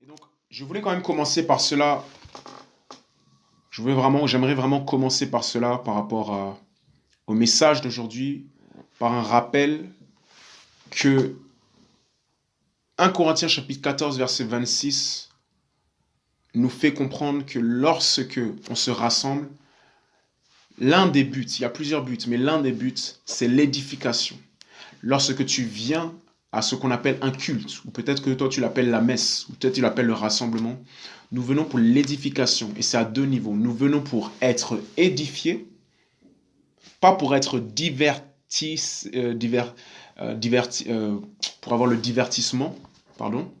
Et donc, je voulais quand même commencer par cela. J'aimerais vraiment commencer par cela par rapport au message d'aujourd'hui, par un rappel que 1 Corinthiens chapitre 14 verset 26 nous fait comprendre que lorsque on se rassemble, l'un des buts, il y a plusieurs buts, mais l'un des buts, c'est l'édification. Lorsque tu viens à ce qu'on appelle un culte, ou peut-être que toi tu l'appelles la messe, ou peut-être tu l'appelles le rassemblement, nous venons pour l'édification, et c'est à deux niveaux. Nous venons pour être édifiés, pas pour être pour avoir le divertissement, pardon,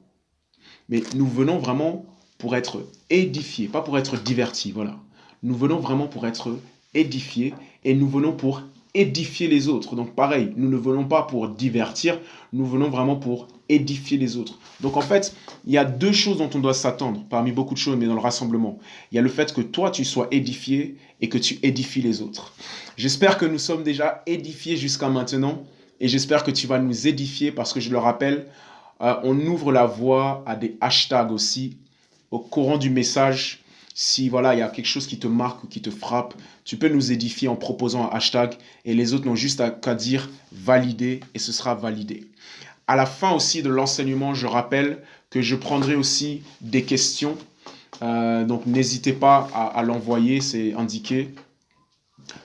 mais nous venons vraiment pour être édifiés, pas pour être divertis, voilà. Nous venons vraiment pour être édifiés, et nous venons pour édifier les autres. Donc pareil, nous ne venons pas pour divertir, nous venons vraiment pour édifier les autres. Donc en fait, il y a deux choses dont on doit s'attendre, parmi beaucoup de choses, mais dans le rassemblement. Il y a le fait que toi, tu sois édifié et que tu édifies les autres. J'espère que nous sommes déjà édifiés jusqu'à maintenant, et j'espère que tu vas nous édifier parce que je le rappelle, on ouvre la voie à des hashtags aussi au courant du message. Si voilà, il y a quelque chose qui te marque ou qui te frappe, tu peux nous édifier en proposant un hashtag et les autres n'ont juste qu'à dire valider et ce sera validé. À la fin aussi de l'enseignement, je rappelle que je prendrai aussi des questions. Donc n'hésitez pas à l'envoyer, c'est indiqué,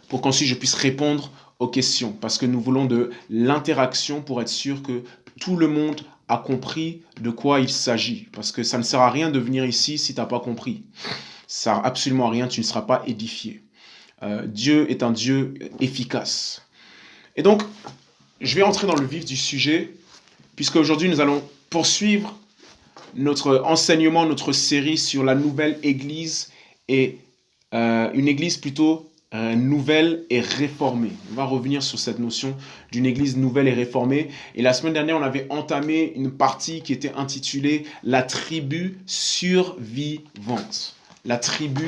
pour qu'ensuite je puisse répondre aux questions. Parce que nous voulons de l'interaction pour être sûr que tout le monde a compris de quoi il s'agit. Parce que ça ne sert à rien de venir ici si tu n'as pas compris. Ça ne sert absolument à rien, tu ne seras pas édifié. Dieu est un Dieu efficace. Et donc, je vais entrer dans le vif du sujet, puisque aujourd'hui nous allons poursuivre notre enseignement, notre série sur la nouvelle Église, et une Église plutôt nouvelle et réformée. On va revenir sur cette notion d'une Église nouvelle et réformée. Et la semaine dernière, on avait entamé une partie qui était intitulée « La tribu survivante ». La tribu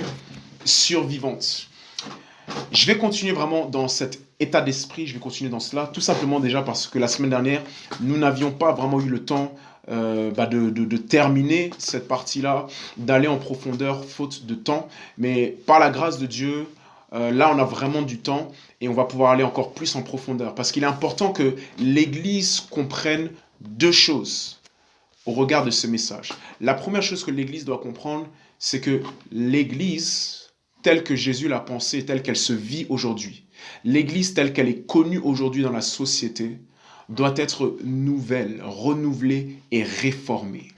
survivante. Je vais continuer vraiment dans cet état d'esprit, je vais continuer dans cela, tout simplement déjà parce que la semaine dernière, nous n'avions pas vraiment eu le temps de terminer cette partie-là, d'aller en profondeur, faute de temps. Mais par la grâce de Dieu, là, on a vraiment du temps et on va pouvoir aller encore plus en profondeur. Parce qu'il est important que l'Église comprenne deux choses au regard de ce message. La première chose que l'Église doit comprendre, c'est que l'Église, telle que Jésus l'a pensée, telle qu'elle se vit aujourd'hui, l'Église telle qu'elle est connue aujourd'hui dans la société, doit être nouvelle, renouvelée et réformée.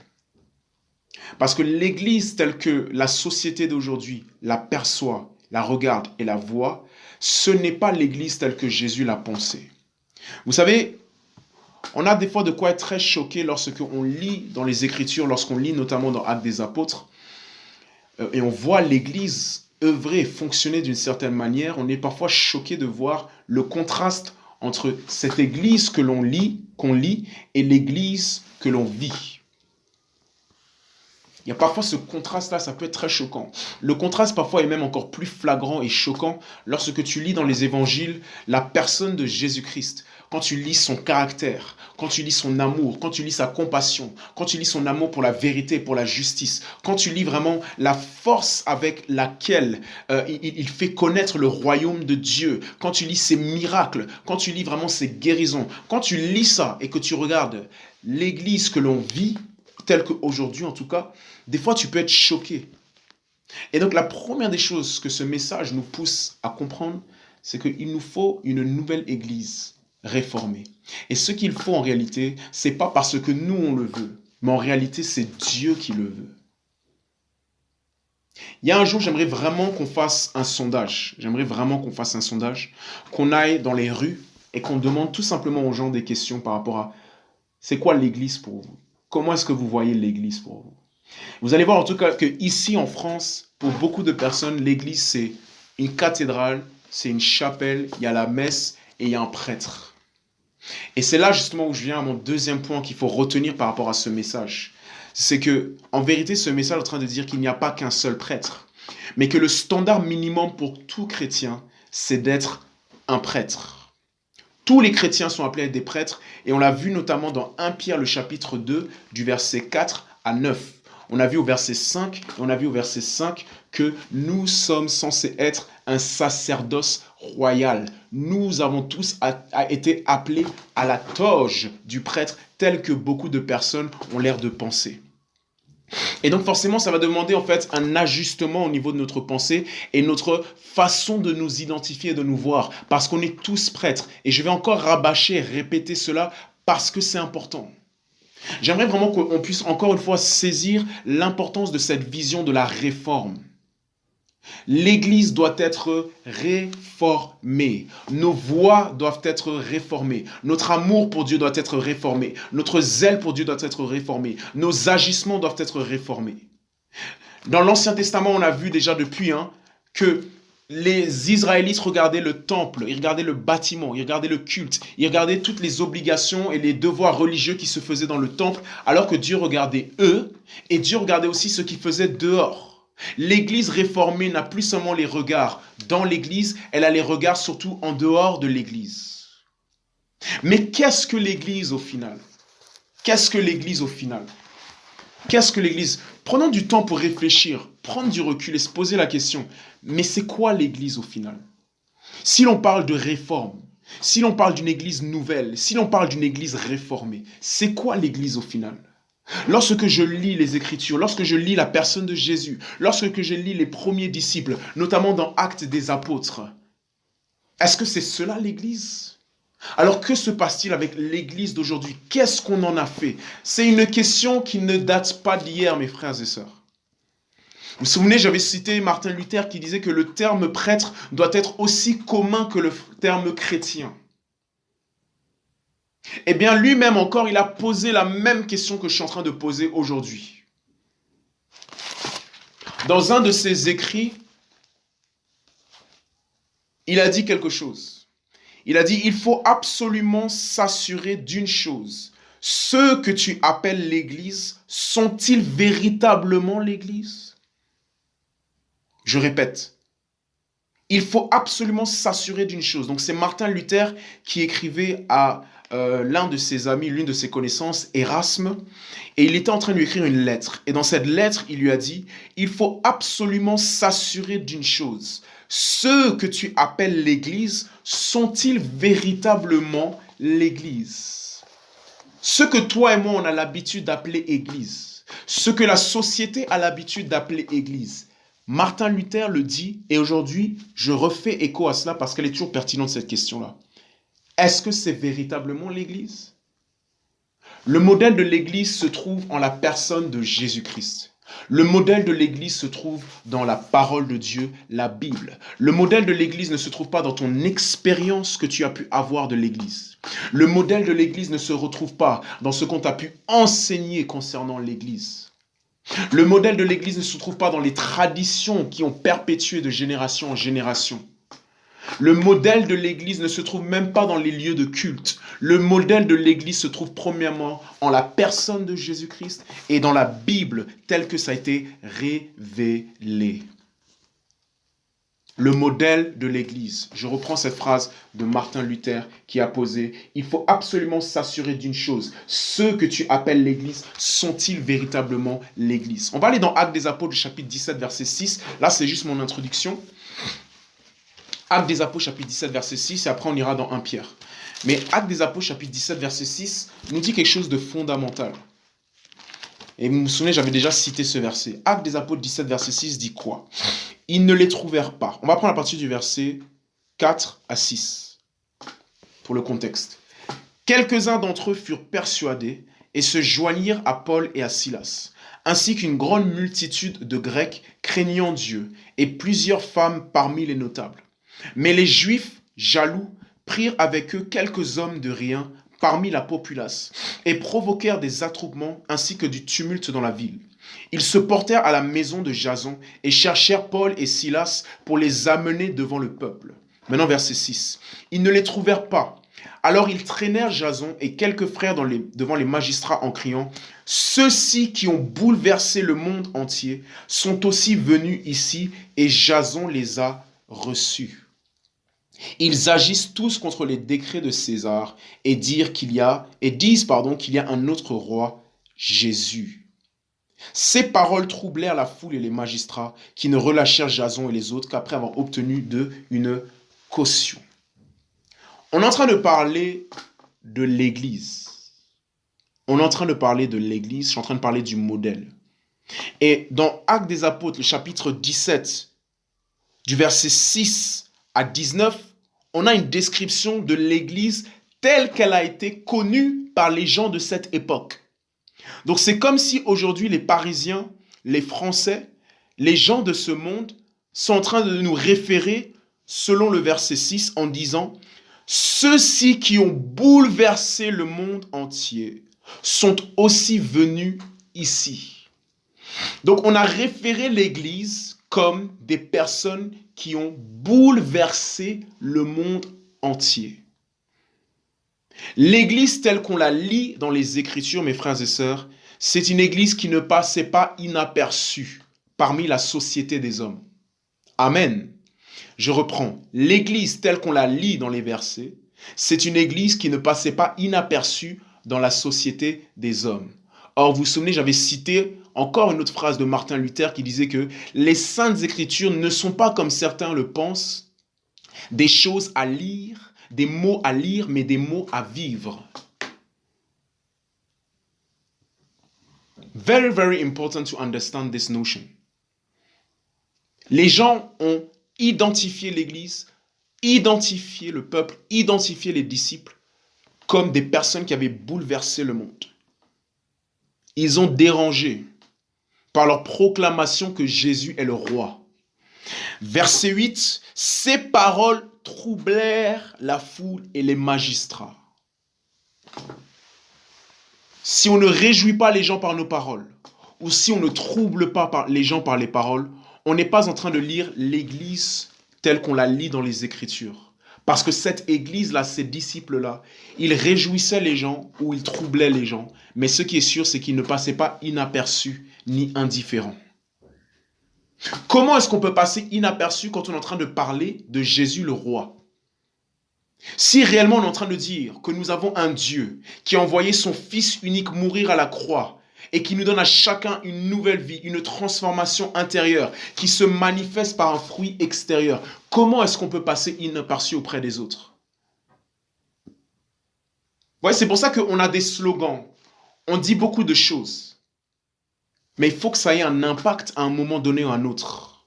Parce que l'Église telle que la société d'aujourd'hui la perçoit, la regarde et la voit, ce n'est pas l'Église telle que Jésus l'a pensée. Vous savez, on a des fois de quoi être très choqué lorsqu'on lit dans les Écritures, lorsqu'on lit notamment dans Actes des Apôtres, et on voit l'Église œuvrer et fonctionner d'une certaine manière. On est parfois choqué de voir le contraste entre cette Église que l'on lit, et l'Église que l'on vit. Il y a parfois ce contraste-là, ça peut être très choquant. Le contraste parfois est même encore plus flagrant et choquant lorsque tu lis dans les évangiles la personne de Jésus-Christ. Quand tu lis son caractère, quand tu lis son amour, quand tu lis sa compassion, quand tu lis son amour pour la vérité, pour la justice, quand tu lis vraiment la force avec laquelle il fait connaître le royaume de Dieu, quand tu lis ses miracles, quand tu lis vraiment ses guérisons, quand tu lis ça et que tu regardes l'Église que l'on vit, telle qu'aujourd'hui en tout cas, des fois tu peux être choqué. Et donc la première des choses que ce message nous pousse à comprendre, c'est qu'il nous faut une nouvelle Église réformée. Et ce qu'il faut en réalité, c'est pas parce que nous on le veut, mais en réalité c'est Dieu qui le veut. Il y a un jour, j'aimerais vraiment qu'on fasse un sondage. Qu'on aille dans les rues et qu'on demande tout simplement aux gens des questions par rapport à c'est quoi l'Église pour vous? Comment est-ce que vous voyez l'Église pour vous? Vous allez voir en tout cas qu'ici en France, pour beaucoup de personnes, l'Église c'est une cathédrale, c'est une chapelle, il y a la messe et il y a un prêtre. Et c'est là justement où je viens à mon deuxième point qu'il faut retenir par rapport à ce message. C'est que, en vérité, ce message est en train de dire qu'il n'y a pas qu'un seul prêtre, mais que le standard minimum pour tout chrétien, c'est d'être un prêtre. Tous les chrétiens sont appelés à être des prêtres, et on l'a vu notamment dans 1 Pierre, le chapitre 2, du verset 4 à 9. On a vu au verset 5, et on a vu au verset 5 que nous sommes censés être un sacerdoce royal. Nous avons tous été appelés à la toge du prêtre, tel que beaucoup de personnes ont l'air de penser. Et donc forcément, ça va demander en fait un ajustement au niveau de notre pensée et notre façon de nous identifier et de nous voir, parce qu'on est tous prêtres. Et je vais encore rabâcher et répéter cela parce que c'est important. J'aimerais vraiment qu'on puisse encore une fois saisir l'importance de cette vision de la réforme. L'Église doit être réformée. Nos voix doivent être réformées. Notre amour pour Dieu doit être réformé. Notre zèle pour Dieu doit être réformé. Nos agissements doivent être réformés. Dans l'Ancien Testament, on a vu déjà depuis que les Israélites regardaient le temple, ils regardaient le bâtiment, ils regardaient le culte, ils regardaient toutes les obligations et les devoirs religieux qui se faisaient dans le temple, alors que Dieu regardait eux et Dieu regardait aussi ce qu'ils faisaient dehors. L'Église réformée n'a plus seulement les regards dans l'Église, elle a les regards surtout en dehors de l'Église. Mais qu'est-ce que l'Église au final? Qu'est-ce que l'Église au final? Qu'est-ce que l'Église? Prenons du temps pour réfléchir, prendre du recul et se poser la question. Mais c'est quoi l'Église au final? Si l'on parle de réforme, si l'on parle d'une Église nouvelle, si l'on parle d'une Église réformée, c'est quoi l'Église au final? Lorsque je lis les Écritures, lorsque je lis la personne de Jésus, lorsque je lis les premiers disciples, notamment dans Actes des Apôtres, est-ce que c'est cela l'Église? Alors que se passe-t-il avec l'Église d'aujourd'hui? Qu'est-ce qu'on en a fait? C'est une question qui ne date pas d'hier, mes frères et sœurs. Vous vous souvenez, j'avais cité Martin Luther qui disait que le terme prêtre doit être aussi commun que le terme chrétien. Eh bien, lui-même encore, il a posé la même question que je suis en train de poser aujourd'hui. Dans un de ses écrits, il a dit quelque chose. Il a dit, il faut absolument s'assurer d'une chose. Ceux que tu appelles l'Église, sont-ils véritablement l'Église? Je répète, il faut absolument s'assurer d'une chose. Donc c'est Martin Luther qui écrivait à l'un de ses amis, l'une de ses connaissances, Erasme, et il était en train de lui écrire une lettre. Et dans cette lettre, il lui a dit, il faut absolument s'assurer d'une chose. Ceux que tu appelles l'Église, sont-ils véritablement l'Église? Ce que toi et moi, on a l'habitude d'appeler Église, ce que la société a l'habitude d'appeler Église, Martin Luther le dit, et aujourd'hui, je refais écho à cela parce qu'elle est toujours pertinente, cette question-là. Est-ce que c'est véritablement l'Église? Le modèle de l'Église se trouve en la personne de Jésus-Christ. Le modèle de l'Église se trouve dans la parole de Dieu, la Bible. Le modèle de l'Église ne se trouve pas dans ton expérience que tu as pu avoir de l'Église. Le modèle de l'Église ne se retrouve pas dans ce qu'on t'a pu enseigner concernant l'Église. Le modèle de l'Église ne se trouve pas dans les traditions qui ont perpétué de génération en génération. Le modèle de l'Église ne se trouve même pas dans les lieux de culte. Le modèle de l'Église se trouve premièrement en la personne de Jésus-Christ et dans la Bible telle que ça a été révélé. Le modèle de l'Église. Je reprends cette phrase de Martin Luther qui a posé « Il faut absolument s'assurer d'une chose. Ceux que tu appelles l'Église, sont-ils véritablement l'Église ?» On va aller dans Actes des Apôtres, chapitre 17, verset 6. Là, c'est juste mon introduction. Actes des Apôtres, chapitre 17, verset 6, et après on ira dans 1 Pierre. Mais Actes des Apôtres, chapitre 17, verset 6, nous dit quelque chose de fondamental. Et vous vous souvenez, j'avais déjà cité ce verset. Actes des Apôtres 17, verset 6 dit quoi? Ils ne les trouvèrent pas. On va prendre à partir du verset 4 à 6, pour le contexte. Quelques-uns d'entre eux furent persuadés et se joignirent à Paul et à Silas, ainsi qu'une grande multitude de Grecs craignant Dieu, et plusieurs femmes parmi les notables. Mais les Juifs, jaloux, prirent avec eux quelques hommes de rien parmi la populace et provoquèrent des attroupements ainsi que du tumulte dans la ville. Ils se portèrent à la maison de Jason et cherchèrent Paul et Silas pour les amener devant le peuple. Maintenant, verset 6. Ils ne les trouvèrent pas. Alors ils traînèrent Jason et quelques frères devant les magistrats en criant « Ceux-ci qui ont bouleversé le monde entier sont aussi venus ici et Jason les a reçus. Ils agissent tous contre les décrets de César et disent qu'il y a un autre roi, Jésus. » Ces paroles troublèrent la foule et les magistrats qui ne relâchèrent Jason et les autres qu'après avoir obtenu d'eux une caution. On est en train de parler de l'Église. On est en train de parler de l'Église, je suis en train de parler du modèle. Et dans Actes des Apôtres, le chapitre 17, du verset 6 à 19, on a une description de l'Église telle qu'elle a été connue par les gens de cette époque. Donc c'est comme si aujourd'hui les Parisiens, les Français, les gens de ce monde sont en train de nous référer selon le verset 6 en disant « Ceux-ci qui ont bouleversé le monde entier sont aussi venus ici. » Donc on a référé l'Église comme des personnes qui ont bouleversé le monde entier. L'Église telle qu'on la lit dans les Écritures, mes frères et sœurs, c'est une Église qui ne passait pas inaperçue parmi la société des hommes. Amen. Je reprends. L'Église telle qu'on la lit dans les versets, c'est une Église qui ne passait pas inaperçue dans la société des hommes. Or, vous vous souvenez, j'avais cité encore une autre phrase de Martin Luther qui disait que les Saintes Écritures ne sont pas, comme certains le pensent, des choses à lire, des mots à lire, mais des mots à vivre. Very, very important to understand this notion. Les gens ont identifié l'Église, identifié le peuple, identifié les disciples comme des personnes qui avaient bouleversé le monde. Ils ont dérangé par leur proclamation que Jésus est le roi. Verset 8, ces paroles troublèrent la foule et les magistrats. Si on ne réjouit pas les gens par nos paroles, ou si on ne trouble pas les gens par les paroles, on n'est pas en train de lire l'Église telle qu'on la lit dans les Écritures. Parce que cette Église-là, ces disciples-là, ils réjouissaient les gens ou ils troublaient les gens. Mais ce qui est sûr, c'est qu'ils ne passaient pas inaperçus ni indifférents. Comment est-ce qu'on peut passer inaperçu quand on est en train de parler de Jésus le roi? Si réellement on est en train de dire que nous avons un Dieu qui a envoyé son Fils unique mourir à la croix et qui nous donne à chacun une nouvelle vie, une transformation intérieure qui se manifeste par un fruit extérieur, comment est-ce qu'on peut passer inaperçu auprès des autres? Ouais, c'est pour ça qu'on a des slogans, on dit beaucoup de choses, mais il faut que ça ait un impact à un moment donné ou à un autre.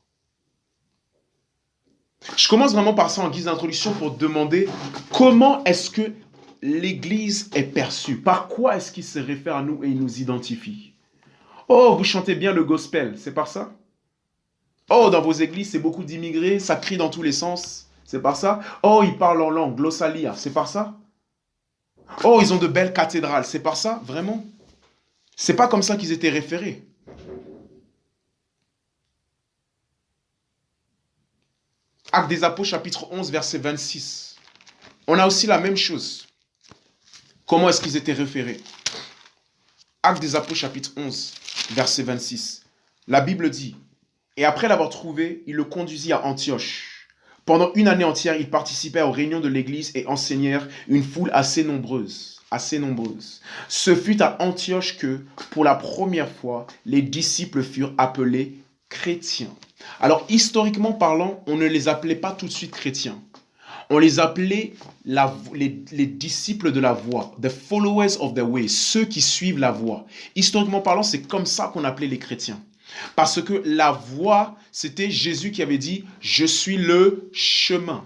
Je commence vraiment par ça en guise d'introduction pour demander comment est-ce que l'Église est perçue. Par quoi est-ce qu'il se réfère à nous et il nous identifie? Oh, vous chantez bien le gospel, c'est par ça? Oh, dans vos églises, c'est beaucoup d'immigrés, ça crie dans tous les sens, c'est par ça? Oh, ils parlent en langue, glossalia, c'est par ça? Oh, ils ont de belles cathédrales, c'est par ça? Vraiment? C'est pas comme ça qu'ils étaient référés. Actes des Apôtres, chapitre 11, verset 26. On a aussi la même chose. Comment est-ce qu'ils étaient référés? Actes des Apôtres, chapitre 11, verset 26. La Bible dit, « Et après l'avoir trouvé, il le conduisit à Antioche. Pendant une année entière, ils participaient aux réunions de l'Église et enseignèrent une foule assez nombreuse. Ce fut à Antioche que, pour la première fois, les disciples furent appelés chrétiens. » Alors, historiquement parlant, on ne les appelait pas tout de suite chrétiens. On les appelait les disciples de la voie, the followers of the way, ceux qui suivent la voie. Historiquement parlant, c'est comme ça qu'on appelait les chrétiens. Parce que la voie, c'était Jésus qui avait dit « Je suis le chemin ».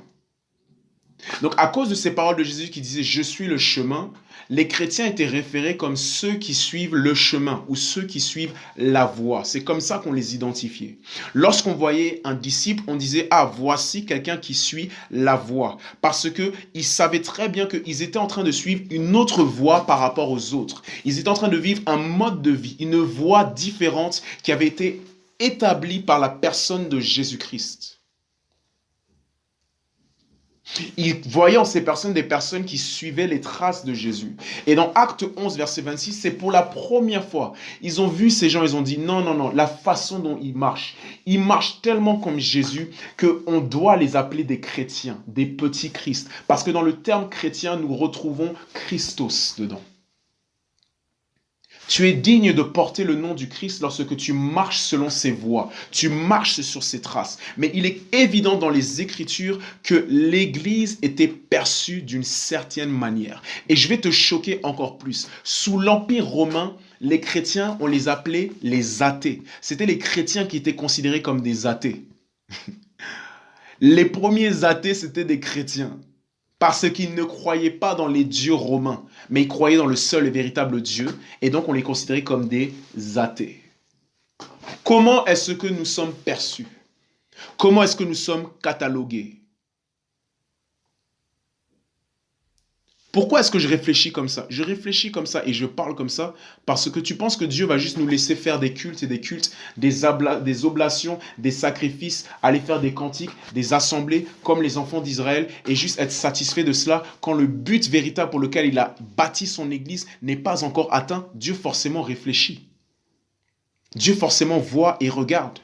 Donc, à cause de ces paroles de Jésus qui disait « Je suis le chemin », les chrétiens étaient référés comme ceux qui suivent le chemin ou ceux qui suivent la voie. C'est comme ça qu'on les identifiait. Lorsqu'on voyait un disciple, on disait « Ah, voici quelqu'un qui suit la voie ». Parce qu'ils savaient très bien qu'ils étaient en train de suivre une autre voie par rapport aux autres. Ils étaient en train de vivre un mode de vie, une voie différente qui avait été établie par la personne de Jésus-Christ. Ils voyaient en ces personnes des personnes qui suivaient les traces de Jésus. Et dans Acte 11, verset 26, c'est pour la première fois. Ils ont vu ces gens, ils ont dit non, la façon dont ils marchent tellement comme Jésus qu'on doit les appeler des chrétiens, des petits Christ. Parce que dans le terme chrétien, nous retrouvons Christos dedans. Tu es digne de porter le nom du Christ lorsque tu marches selon ses voies, tu marches sur ses traces. Mais il est évident dans les Écritures que l'Église était perçue d'une certaine manière. Et je vais te choquer encore plus. Sous l'Empire romain, les chrétiens, on les appelait les athées. C'était les chrétiens qui étaient considérés comme des athées. Les premiers athées, c'était des chrétiens. Parce qu'ils ne croyaient pas dans les dieux romains, mais ils croyaient dans le seul et véritable Dieu, et donc on les considérait comme des athées. Comment est-ce que nous sommes perçus? Comment est-ce que nous sommes catalogués? Pourquoi est-ce que je réfléchis comme ça? Je réfléchis comme ça et je parle comme ça parce que tu penses que Dieu va juste nous laisser faire des cultes et des cultes, des oblations, des sacrifices, aller faire des cantiques, des assemblées comme les enfants d'Israël et juste être satisfait de cela quand le but véritable pour lequel il a bâti son église n'est pas encore atteint. Dieu forcément réfléchit. Dieu forcément voit et regarde.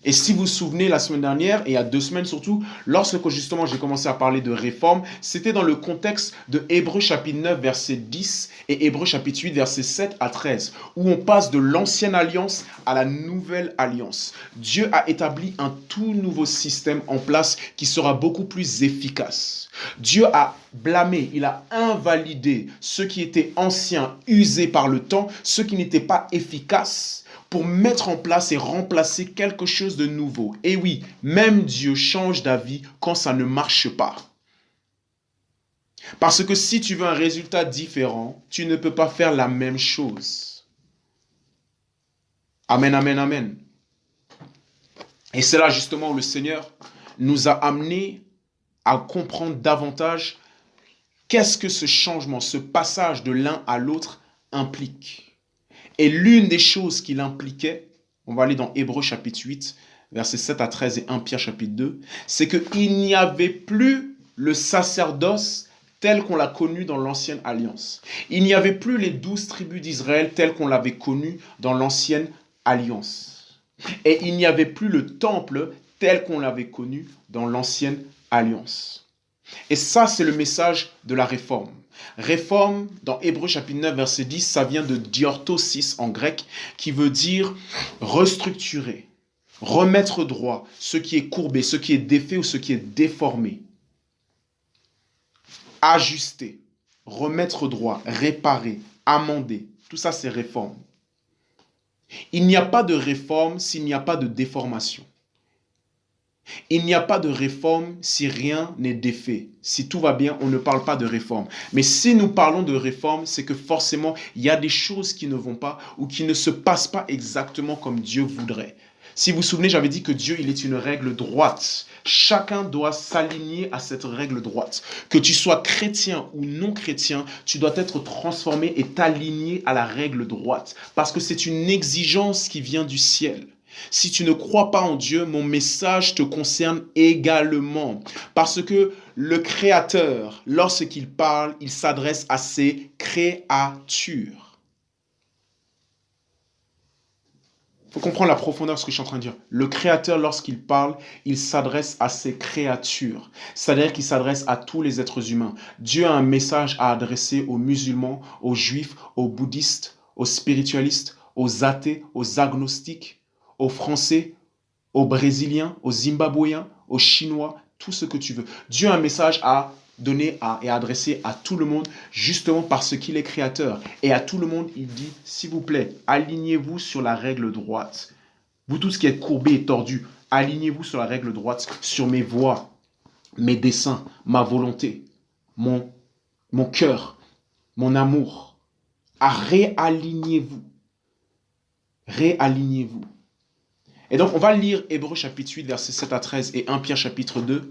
Et si vous vous souvenez, la semaine dernière, et il y a 2 semaines surtout, lorsque justement j'ai commencé à parler de réforme, c'était dans le contexte de Hébreux chapitre 9, verset 10 et Hébreux chapitre 8, verset 7 à 13, où on passe de l'ancienne alliance à la nouvelle alliance. Dieu a établi un tout nouveau système en place qui sera beaucoup plus efficace. Dieu a blâmé, il a invalidé ce qui était ancien, usé par le temps, ce qui n'était pas efficace, pour mettre en place et remplacer quelque chose de nouveau. Et oui, même Dieu change d'avis quand ça ne marche pas. Parce que si tu veux un résultat différent, tu ne peux pas faire la même chose. Amen, amen, amen. Et c'est là justement où le Seigneur nous a amenés à comprendre davantage qu'est-ce que ce changement, ce passage de l'un à l'autre implique. Et l'une des choses qu'il impliquait, on va aller dans Hébreux chapitre 8, versets 7 à 13 et 1 Pierre chapitre 2, c'est qu'il n'y avait plus le sacerdoce tel qu'on l'a connu dans l'ancienne alliance. Il n'y avait plus les 12 tribus d'Israël telles qu'on l'avait connu dans l'ancienne alliance. Et il n'y avait plus le temple tel qu'on l'avait connu dans l'ancienne alliance. Et ça, c'est le message de la réforme. Réforme, dans Hébreux chapitre 9, verset 10, ça vient de diorthosis en grec, qui veut dire restructurer, remettre droit ce qui est courbé, ce qui est défait ou ce qui est déformé. Ajuster, remettre droit, réparer, amender, tout ça c'est réforme. Il n'y a pas de réforme s'il n'y a pas de déformation. Il n'y a pas de réforme si rien n'est défait. Si tout va bien, on ne parle pas de réforme. Mais si nous parlons de réforme, c'est que forcément, il y a des choses qui ne vont pas ou qui ne se passent pas exactement comme Dieu voudrait. Si vous vous souvenez, j'avais dit que Dieu, il est une règle droite. Chacun doit s'aligner à cette règle droite. Que tu sois chrétien ou non chrétien, tu dois être transformé et t'aligner à la règle droite. Parce que c'est une exigence qui vient du ciel. Si tu ne crois pas en Dieu, mon message te concerne également. Parce que le Créateur, lorsqu'il parle, il s'adresse à ses créatures. Il faut comprendre la profondeur de ce que je suis en train de dire. Le Créateur, lorsqu'il parle, il s'adresse à ses créatures. C'est-à-dire qu'il s'adresse à tous les êtres humains. Dieu a un message à adresser aux musulmans, aux juifs, aux bouddhistes, aux spiritualistes, aux athées, aux agnostiques, aux Français, aux Brésiliens, aux Zimbabwéens, aux Chinois, tout ce que tu veux. Dieu a un message à donner et à adresser à tout le monde, justement parce qu'il est créateur. Et à tout le monde, il dit, s'il vous plaît, alignez-vous sur la règle droite. Vous tous qui êtes courbés et tordus, alignez-vous sur la règle droite, sur mes voies, mes desseins, ma volonté, mon cœur, mon amour. Réalignez-vous. Réalignez-vous. Et donc, on va lire Hébreux chapitre 8, versets 7 à 13 et 1 Pierre chapitre 2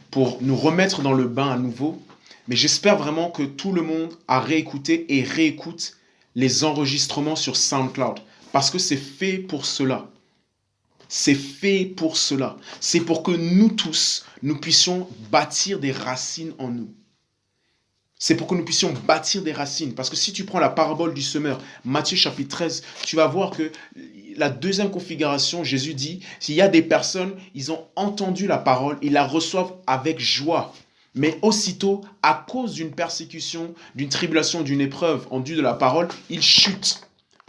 pour nous remettre dans le bain à nouveau. Mais j'espère vraiment que tout le monde a réécouté et réécoute les enregistrements sur SoundCloud. Parce que c'est fait pour cela. C'est fait pour cela. C'est pour que nous tous, nous puissions bâtir des racines en nous. C'est pour que nous puissions bâtir des racines. Parce que si tu prends la parabole du semeur, Matthieu chapitre 13, tu vas voir que la deuxième configuration, Jésus dit, s'il y a des personnes, ils ont entendu la parole, ils la reçoivent avec joie. Mais aussitôt, à cause d'une persécution, d'une tribulation, d'une épreuve en due de la parole, ils chutent.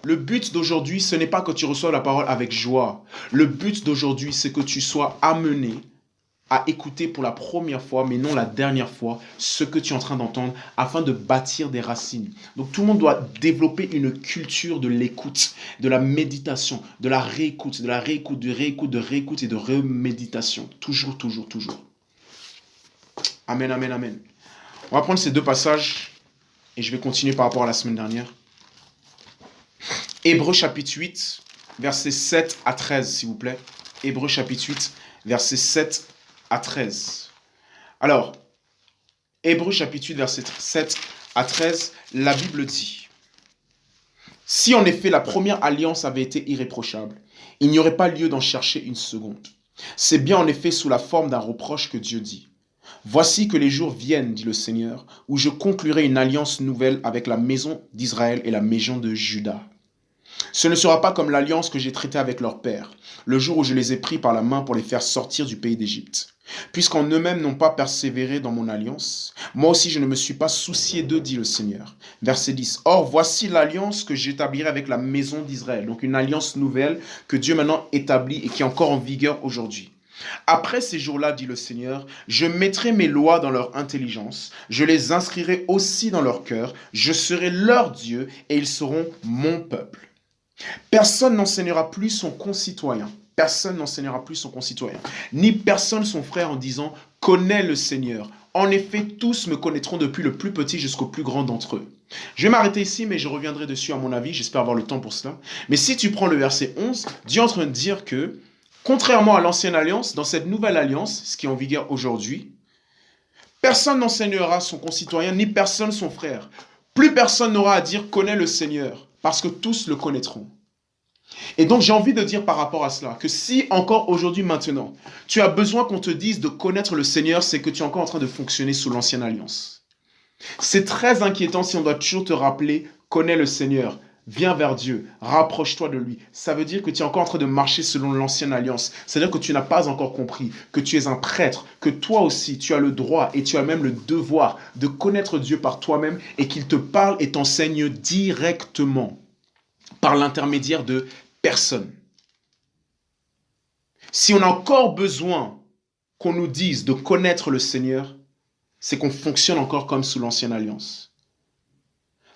Le but d'aujourd'hui, ce n'est pas que tu reçoives la parole avec joie. Le but d'aujourd'hui, c'est que tu sois amené à écouter pour la première fois, mais non la dernière fois, ce que tu es en train d'entendre afin de bâtir des racines. Donc tout le monde doit développer une culture de l'écoute, de la méditation, de la réécoute, de la réécoute, de réécoute, de réécoute et de reméditation. Toujours, toujours, toujours. Amen, amen, amen. On va prendre ces deux passages et je vais continuer par rapport à la semaine dernière. Hébreux chapitre 8, versets 7 à 13, s'il vous plaît. Hébreux chapitre 8, versets 7 à 13. Alors, Hébreux chapitre 8, versets 7 à 13, la Bible dit: si en effet la première alliance avait été irréprochable, il n'y aurait pas lieu d'en chercher une seconde. C'est bien en effet sous la forme d'un reproche que Dieu dit: voici que les jours viennent, dit le Seigneur, où je conclurai une alliance nouvelle avec la maison d'Israël et la maison de Juda. Ce ne sera pas comme l'alliance que j'ai traitée avec leur père, le jour où je les ai pris par la main pour les faire sortir du pays d'Égypte. Puisqu'en eux-mêmes n'ont pas persévéré dans mon alliance, moi aussi je ne me suis pas soucié d'eux, dit le Seigneur. Verset 10. Or, voici l'alliance que j'établirai avec la maison d'Israël. Donc une alliance nouvelle que Dieu maintenant établit et qui est encore en vigueur aujourd'hui. Après ces jours-là, dit le Seigneur, je mettrai mes lois dans leur intelligence, je les inscrirai aussi dans leur cœur, je serai leur Dieu et ils seront mon peuple. Personne n'enseignera plus son concitoyen. Personne n'enseignera plus son concitoyen, ni personne son frère en disant « connais le Seigneur ». En effet, tous me connaîtront depuis le plus petit jusqu'au plus grand d'entre eux. Je vais m'arrêter ici, mais je reviendrai dessus à mon avis. J'espère avoir le temps pour cela. Mais si tu prends le verset 11, Dieu est en train de dire que, contrairement à l'ancienne alliance, dans cette nouvelle alliance, ce qui est en vigueur aujourd'hui, personne n'enseignera son concitoyen, ni personne son frère. Plus personne n'aura à dire « connais le Seigneur », parce que tous le connaîtront. Et donc j'ai envie de dire par rapport à cela, que si encore aujourd'hui maintenant, tu as besoin qu'on te dise de connaître le Seigneur, c'est que tu es encore en train de fonctionner sous l'ancienne alliance. C'est très inquiétant si on doit toujours te rappeler, connais le Seigneur, viens vers Dieu, rapproche-toi de lui. Ça veut dire que tu es encore en train de marcher selon l'ancienne alliance. C'est-à-dire que tu n'as pas encore compris que tu es un prêtre, que toi aussi tu as le droit et tu as même le devoir de connaître Dieu par toi-même et qu'il te parle et t'enseigne directement par l'intermédiaire de personne. Si on a encore besoin qu'on nous dise de connaître le Seigneur, c'est qu'on fonctionne encore comme sous l'ancienne alliance.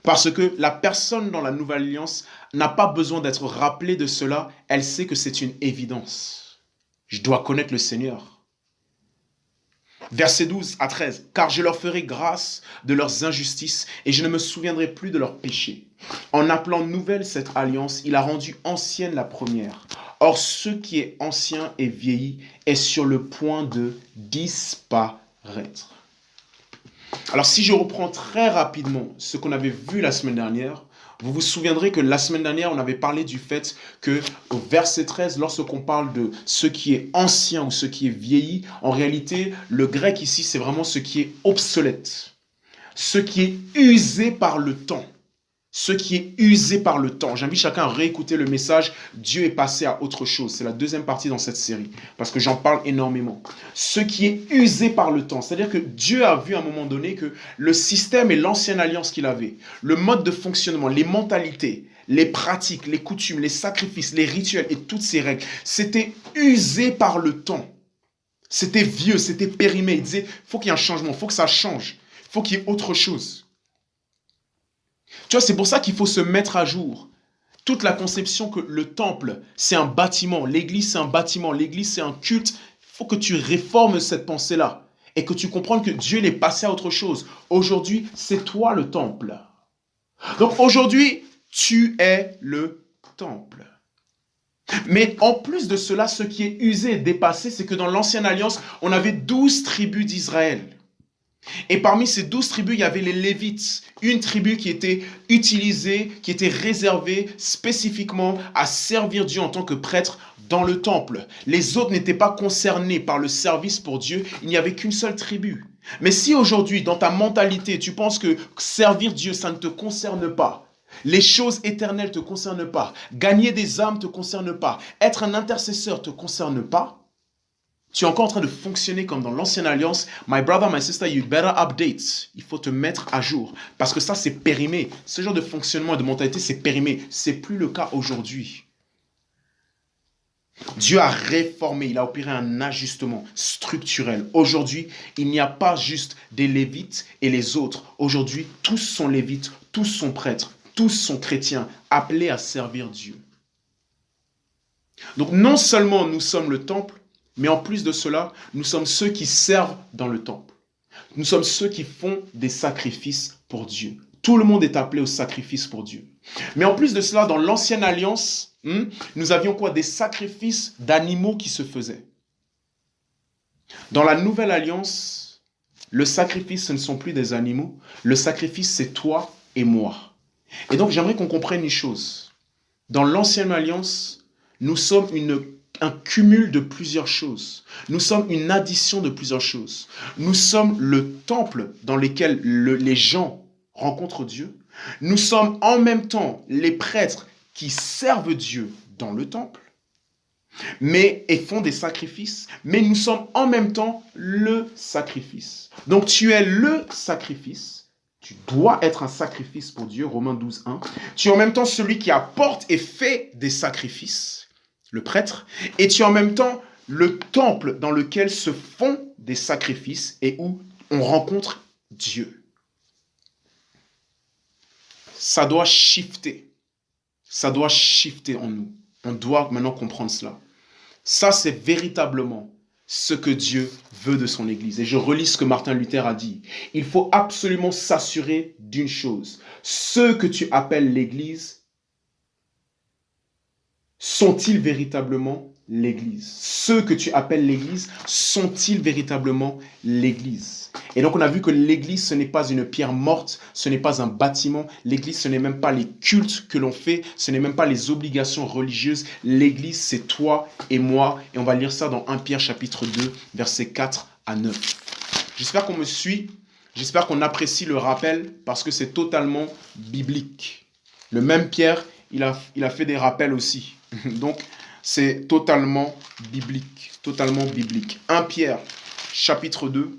Parce que la personne dans la nouvelle alliance n'a pas besoin d'être rappelée de cela, elle sait que c'est une évidence. Je dois connaître le Seigneur. Versets 12 à 13. Car je leur ferai grâce de leurs injustices et je ne me souviendrai plus de leurs péchés. En appelant nouvelle cette alliance, il a rendu ancienne la première. Or, ce qui est ancien et vieilli est sur le point de disparaître. Alors, si je reprends très rapidement ce qu'on avait vu la semaine dernière, vous vous souviendrez que la semaine dernière, on avait parlé du fait que au verset 13, lorsqu'on parle de ce qui est ancien ou ce qui est vieilli, en réalité, le grec ici, c'est vraiment ce qui est obsolète, ce qui est usé par le temps. Ce qui est usé par le temps. J'invite chacun à réécouter le message « Dieu est passé à autre chose ». C'est la deuxième partie dans cette série, parce que j'en parle énormément. Ce qui est usé par le temps, c'est-à-dire que Dieu a vu à un moment donné que le système et l'ancienne alliance qu'il avait, le mode de fonctionnement, les mentalités, les pratiques, les coutumes, les sacrifices, les rituels et toutes ces règles, c'était usé par le temps. C'était vieux, c'était périmé. Il disait, il faut qu'il y ait un changement, il faut que ça change, il faut qu'il y ait autre chose. Tu vois, c'est pour ça qu'il faut se mettre à jour. Toute la conception que le temple, c'est un bâtiment, l'église, c'est un bâtiment, l'église, c'est un culte. Il faut que tu réformes cette pensée-là et que tu comprennes que Dieu est passé à autre chose. Aujourd'hui, c'est toi le temple. Donc aujourd'hui, tu es le temple. Mais en plus de cela, ce qui est usé et dépassé, c'est que dans l'ancienne alliance, on avait 12 tribus d'Israël. Et parmi ces 12 tribus, il y avait les Lévites, une tribu qui était utilisée, qui était réservée spécifiquement à servir Dieu en tant que prêtre dans le temple. Les autres n'étaient pas concernés par le service pour Dieu, il n'y avait qu'une seule tribu. Mais si aujourd'hui, dans ta mentalité, tu penses que servir Dieu, ça ne te concerne pas, les choses éternelles ne te concernent pas, gagner des âmes ne te concerne pas, être un intercesseur ne te concerne pas, Tu es encore en train de fonctionner comme dans l'ancienne alliance. My brother, my sister, you better update. Il faut te mettre à jour. Parce que ça, c'est périmé. Ce genre de fonctionnement et de mentalité, c'est périmé. Ce n'est plus le cas aujourd'hui. Dieu a réformé, il a opéré un ajustement structurel. Aujourd'hui, il n'y a pas juste des Lévites et les autres. Aujourd'hui, tous sont Lévites, tous sont prêtres, tous sont chrétiens, appelés à servir Dieu. Donc non seulement nous sommes le temple, mais en plus de cela, nous sommes ceux qui servent dans le temple. Nous sommes ceux qui font des sacrifices pour Dieu. Tout le monde est appelé au sacrifice pour Dieu. Mais en plus de cela, dans l'ancienne alliance, nous avions quoi? Des sacrifices d'animaux qui se faisaient. Dans la nouvelle alliance, le sacrifice, ce ne sont plus des animaux. Le sacrifice, c'est toi et moi. Et donc, j'aimerais qu'on comprenne une chose. Dans l'ancienne alliance, nous sommes un cumul de plusieurs choses. Nous sommes une addition de plusieurs choses. Nous sommes le temple dans lequel les gens rencontrent Dieu. Nous sommes en même temps les prêtres qui servent Dieu dans le temple et font des sacrifices, mais nous sommes en même temps le sacrifice. Donc tu es le sacrifice, tu dois être un sacrifice pour Dieu, Romains 12, 1. Tu es en même temps celui qui apporte et fait des sacrifices, le prêtre, et tu es en même temps le temple dans lequel se font des sacrifices et où on rencontre Dieu. Ça doit shifter. Ça doit shifter en nous. On doit maintenant comprendre cela. Ça, c'est véritablement ce que Dieu veut de son Église. Et je relis ce que Martin Luther a dit. Il faut absolument s'assurer d'une chose. Ceux que tu appelles l'Église, sont-ils véritablement l'Église? Ceux que tu appelles l'Église, sont-ils véritablement l'Église? Et donc on a vu que l'Église, ce n'est pas une pierre morte, ce n'est pas un bâtiment. L'Église, ce n'est même pas les cultes que l'on fait, ce n'est même pas les obligations religieuses. L'Église, c'est toi et moi. Et on va lire ça dans 1 Pierre chapitre 2, versets 4 à 9. J'espère qu'on me suit, j'espère qu'on apprécie le rappel parce que c'est totalement biblique. Le même Pierre, il a fait des rappels aussi. Donc, c'est totalement biblique. Totalement biblique. 1 Pierre, chapitre 2,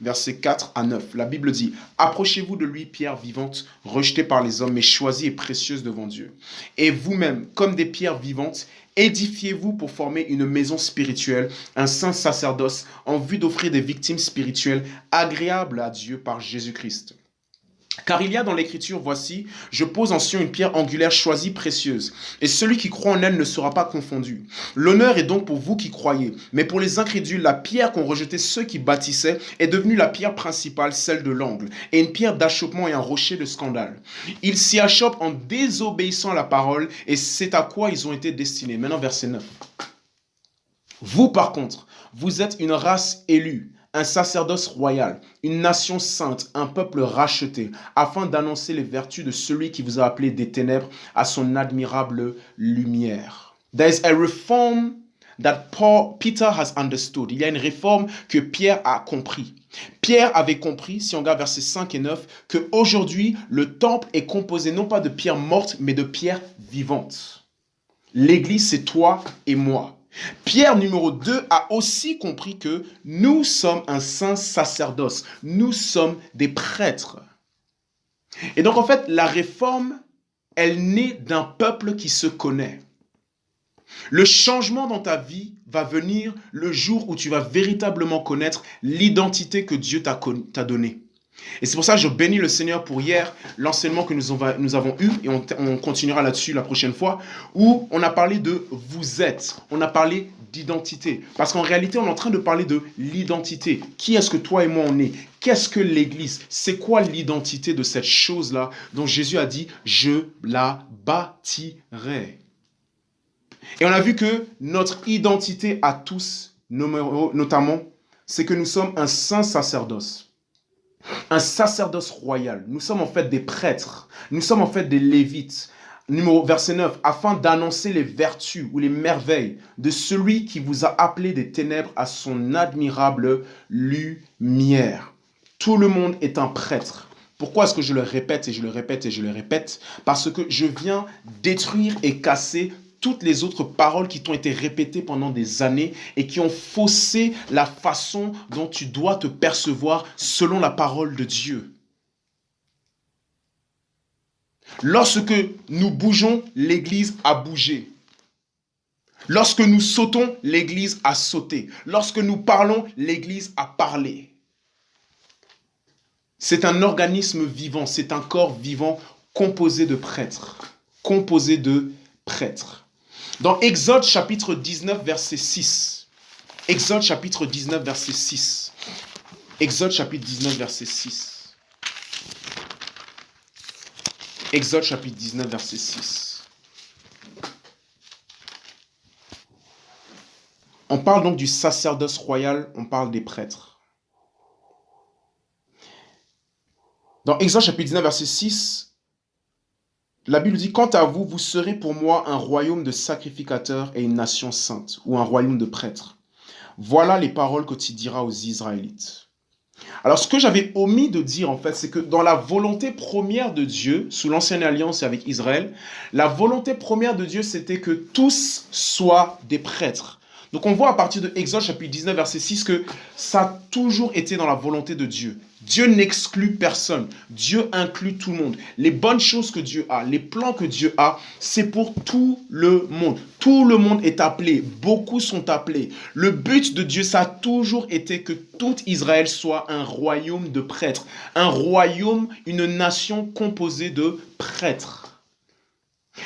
versets 4 à 9. La Bible dit « Approchez-vous de lui, pierre vivante, rejetée par les hommes, mais choisie et précieuse devant Dieu. Et vous-même, comme des pierres vivantes, édifiez-vous pour former une maison spirituelle, un saint sacerdoce, en vue d'offrir des victimes spirituelles agréables à Dieu par Jésus-Christ. » Car il y a dans l'Écriture, voici, je pose en Sion une pierre angulaire choisie, précieuse, et celui qui croit en elle ne sera pas confondu. L'honneur est donc pour vous qui croyez, mais pour les incrédules, la pierre qu'ont rejetée ceux qui bâtissaient est devenue la pierre principale, celle de l'angle, et une pierre d'achoppement et un rocher de scandale. Ils s'y achoppent en désobéissant à la parole, et c'est à quoi ils ont été destinés. Maintenant, verset 9. Vous, par contre, vous êtes une race élue, un sacerdoce royal, une nation sainte, un peuple racheté, afin d'annoncer les vertus de celui qui vous a appelé des ténèbres à son admirable lumière. There is a reform that Peter has understood. Il y a une réforme que Pierre a compris. Pierre avait compris, si on regarde versets 5 et 9, qu'aujourd'hui, le temple est composé non pas de pierres mortes, mais de pierres vivantes. L'Église, c'est toi et moi. Pierre, numéro 2, a aussi compris que nous sommes un saint sacerdoce. Nous sommes des prêtres. Et donc, en fait, la réforme, elle naît d'un peuple qui se connaît. Le changement dans ta vie va venir le jour où tu vas véritablement connaître l'identité que Dieu t'a donnée. Et c'est pour ça que je bénis le Seigneur pour hier, l'enseignement que nous avons eu, et on continuera là-dessus la prochaine fois, où on a parlé de vous êtes, on a parlé d'identité. Parce qu'en réalité, on est en train de parler de l'identité. Qui est-ce que toi et moi on est? Qu'est-ce que l'Église? C'est quoi l'identité de cette chose-là dont Jésus a dit « je la bâtirai ». Et on a vu que notre identité à tous, notamment, c'est que nous sommes un saint sacerdoce. Un sacerdoce royal. Nous sommes en fait des prêtres. Nous sommes en fait des lévites. Verset 9. Afin d'annoncer les vertus ou les merveilles de celui qui vous a appelé des ténèbres à son admirable lumière. Tout le monde est un prêtre. Pourquoi est-ce que je le répète et je le répète et je le répète? Parce que je viens détruire et casser toutes les autres paroles qui t'ont été répétées pendant des années et qui ont faussé la façon dont tu dois te percevoir selon la parole de Dieu. Lorsque nous bougeons, l'Église a bougé. Lorsque nous sautons, l'Église a sauté. Lorsque nous parlons, l'Église a parlé. C'est un organisme vivant, c'est un corps vivant composé de prêtres. Composé de prêtres. Dans Exode chapitre 19, verset 6. Exode chapitre 19, verset 6. Exode chapitre 19, verset 6. Exode chapitre 19, verset 6. On parle donc du sacerdoce royal, on parle des prêtres. Dans Exode chapitre 19, verset 6, la Bible dit « Quant à vous, vous serez pour moi un royaume de sacrificateurs et une nation sainte, ou un royaume de prêtres. Voilà les paroles que tu diras aux Israélites. » Alors, ce que j'avais omis de dire, en fait, c'est que dans la volonté première de Dieu, sous l'Ancienne Alliance et avec Israël, la volonté première de Dieu, c'était que tous soient des prêtres. Donc, on voit à partir de Exode chapitre 19, verset 6, que ça a toujours été dans la volonté de Dieu. Dieu n'exclut personne. Dieu inclut tout le monde. Les bonnes choses que Dieu a, les plans que Dieu a, c'est pour tout le monde. Tout le monde est appelé. Beaucoup sont appelés. Le but de Dieu, ça a toujours été que tout Israël soit un royaume de prêtres. Un royaume, une nation composée de prêtres.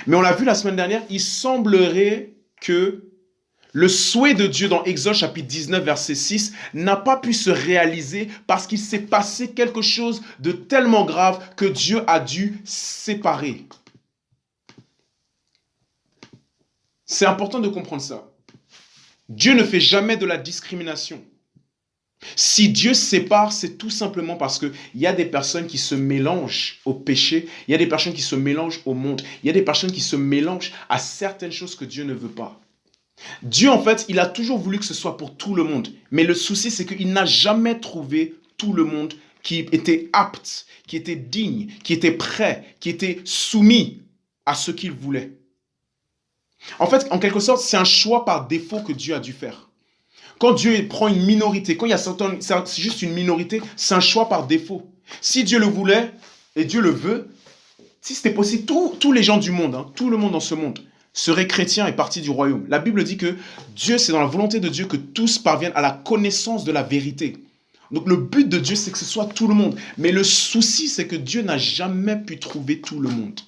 Mais on l'a vu la semaine dernière, il semblerait que le souhait de Dieu dans Exode chapitre 19, verset 6, n'a pas pu se réaliser parce qu'il s'est passé quelque chose de tellement grave que Dieu a dû séparer. C'est important de comprendre ça. Dieu ne fait jamais de la discrimination. Si Dieu sépare, c'est tout simplement parce qu'il y a des personnes qui se mélangent au péché, il y a des personnes qui se mélangent au monde, il y a des personnes qui se mélangent à certaines choses que Dieu ne veut pas. Dieu, en fait, il a toujours voulu que ce soit pour tout le monde. Mais le souci, c'est qu'il n'a jamais trouvé tout le monde qui était apte, qui était digne, qui était prêt, qui était soumis à ce qu'il voulait. En fait, en quelque sorte, c'est un choix par défaut que Dieu a dû faire. Quand Dieu prend une minorité, quand il y a certains, c'est juste une minorité, c'est un choix par défaut. Si Dieu le voulait, et Dieu le veut, si c'était possible, tous les gens du monde, tout le monde dans ce monde, serait chrétien et parti du royaume. La Bible dit que Dieu, c'est dans la volonté de Dieu que tous parviennent à la connaissance de la vérité. Donc le but de Dieu, c'est que ce soit tout le monde. Mais le souci, c'est que Dieu n'a jamais pu trouver tout le monde.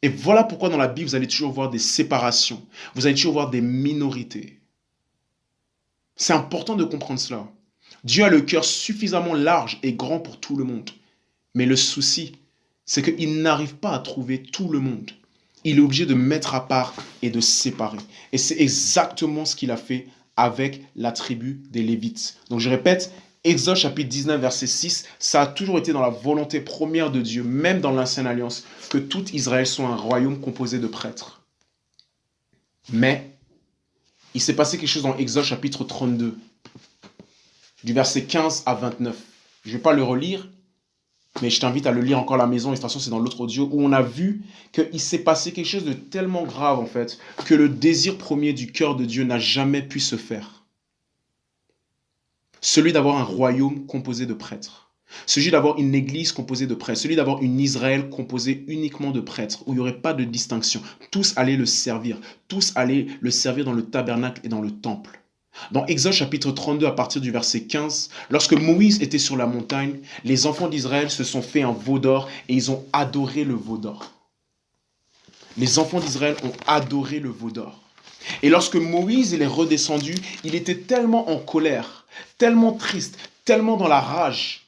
Et voilà pourquoi dans la Bible, vous allez toujours voir des séparations. Vous allez toujours voir des minorités. C'est important de comprendre cela. Dieu a le cœur suffisamment large et grand pour tout le monde. Mais le souci, c'est qu'il n'arrive pas à trouver tout le monde. Il est obligé de mettre à part et de séparer. Et c'est exactement ce qu'il a fait avec la tribu des Lévites. Donc je répète, Exode chapitre 19, verset 6, ça a toujours été dans la volonté première de Dieu, même dans l'Ancienne Alliance, que tout Israël soit un royaume composé de prêtres. Mais il s'est passé quelque chose dans Exode chapitre 32, du verset 15 à 29. Je ne vais pas le relire, mais je t'invite à le lire encore à la maison, et de toute façon c'est dans l'autre audio, où on a vu qu'il s'est passé quelque chose de tellement grave en fait, que le désir premier du cœur de Dieu n'a jamais pu se faire. Celui d'avoir un royaume composé de prêtres. Celui d'avoir une église composée de prêtres. Celui d'avoir une Israël composée uniquement de prêtres, où il n'y aurait pas de distinction. Tous allaient le servir. Tous allaient le servir dans le tabernacle et dans le temple. Dans Exode chapitre 32, à partir du verset 15, lorsque Moïse était sur la montagne, les enfants d'Israël se sont fait un veau d'or et ils ont adoré le veau d'or. Les enfants d'Israël ont adoré le veau d'or. Et lorsque Moïse est redescendu, il était tellement en colère, tellement triste, tellement dans la rage,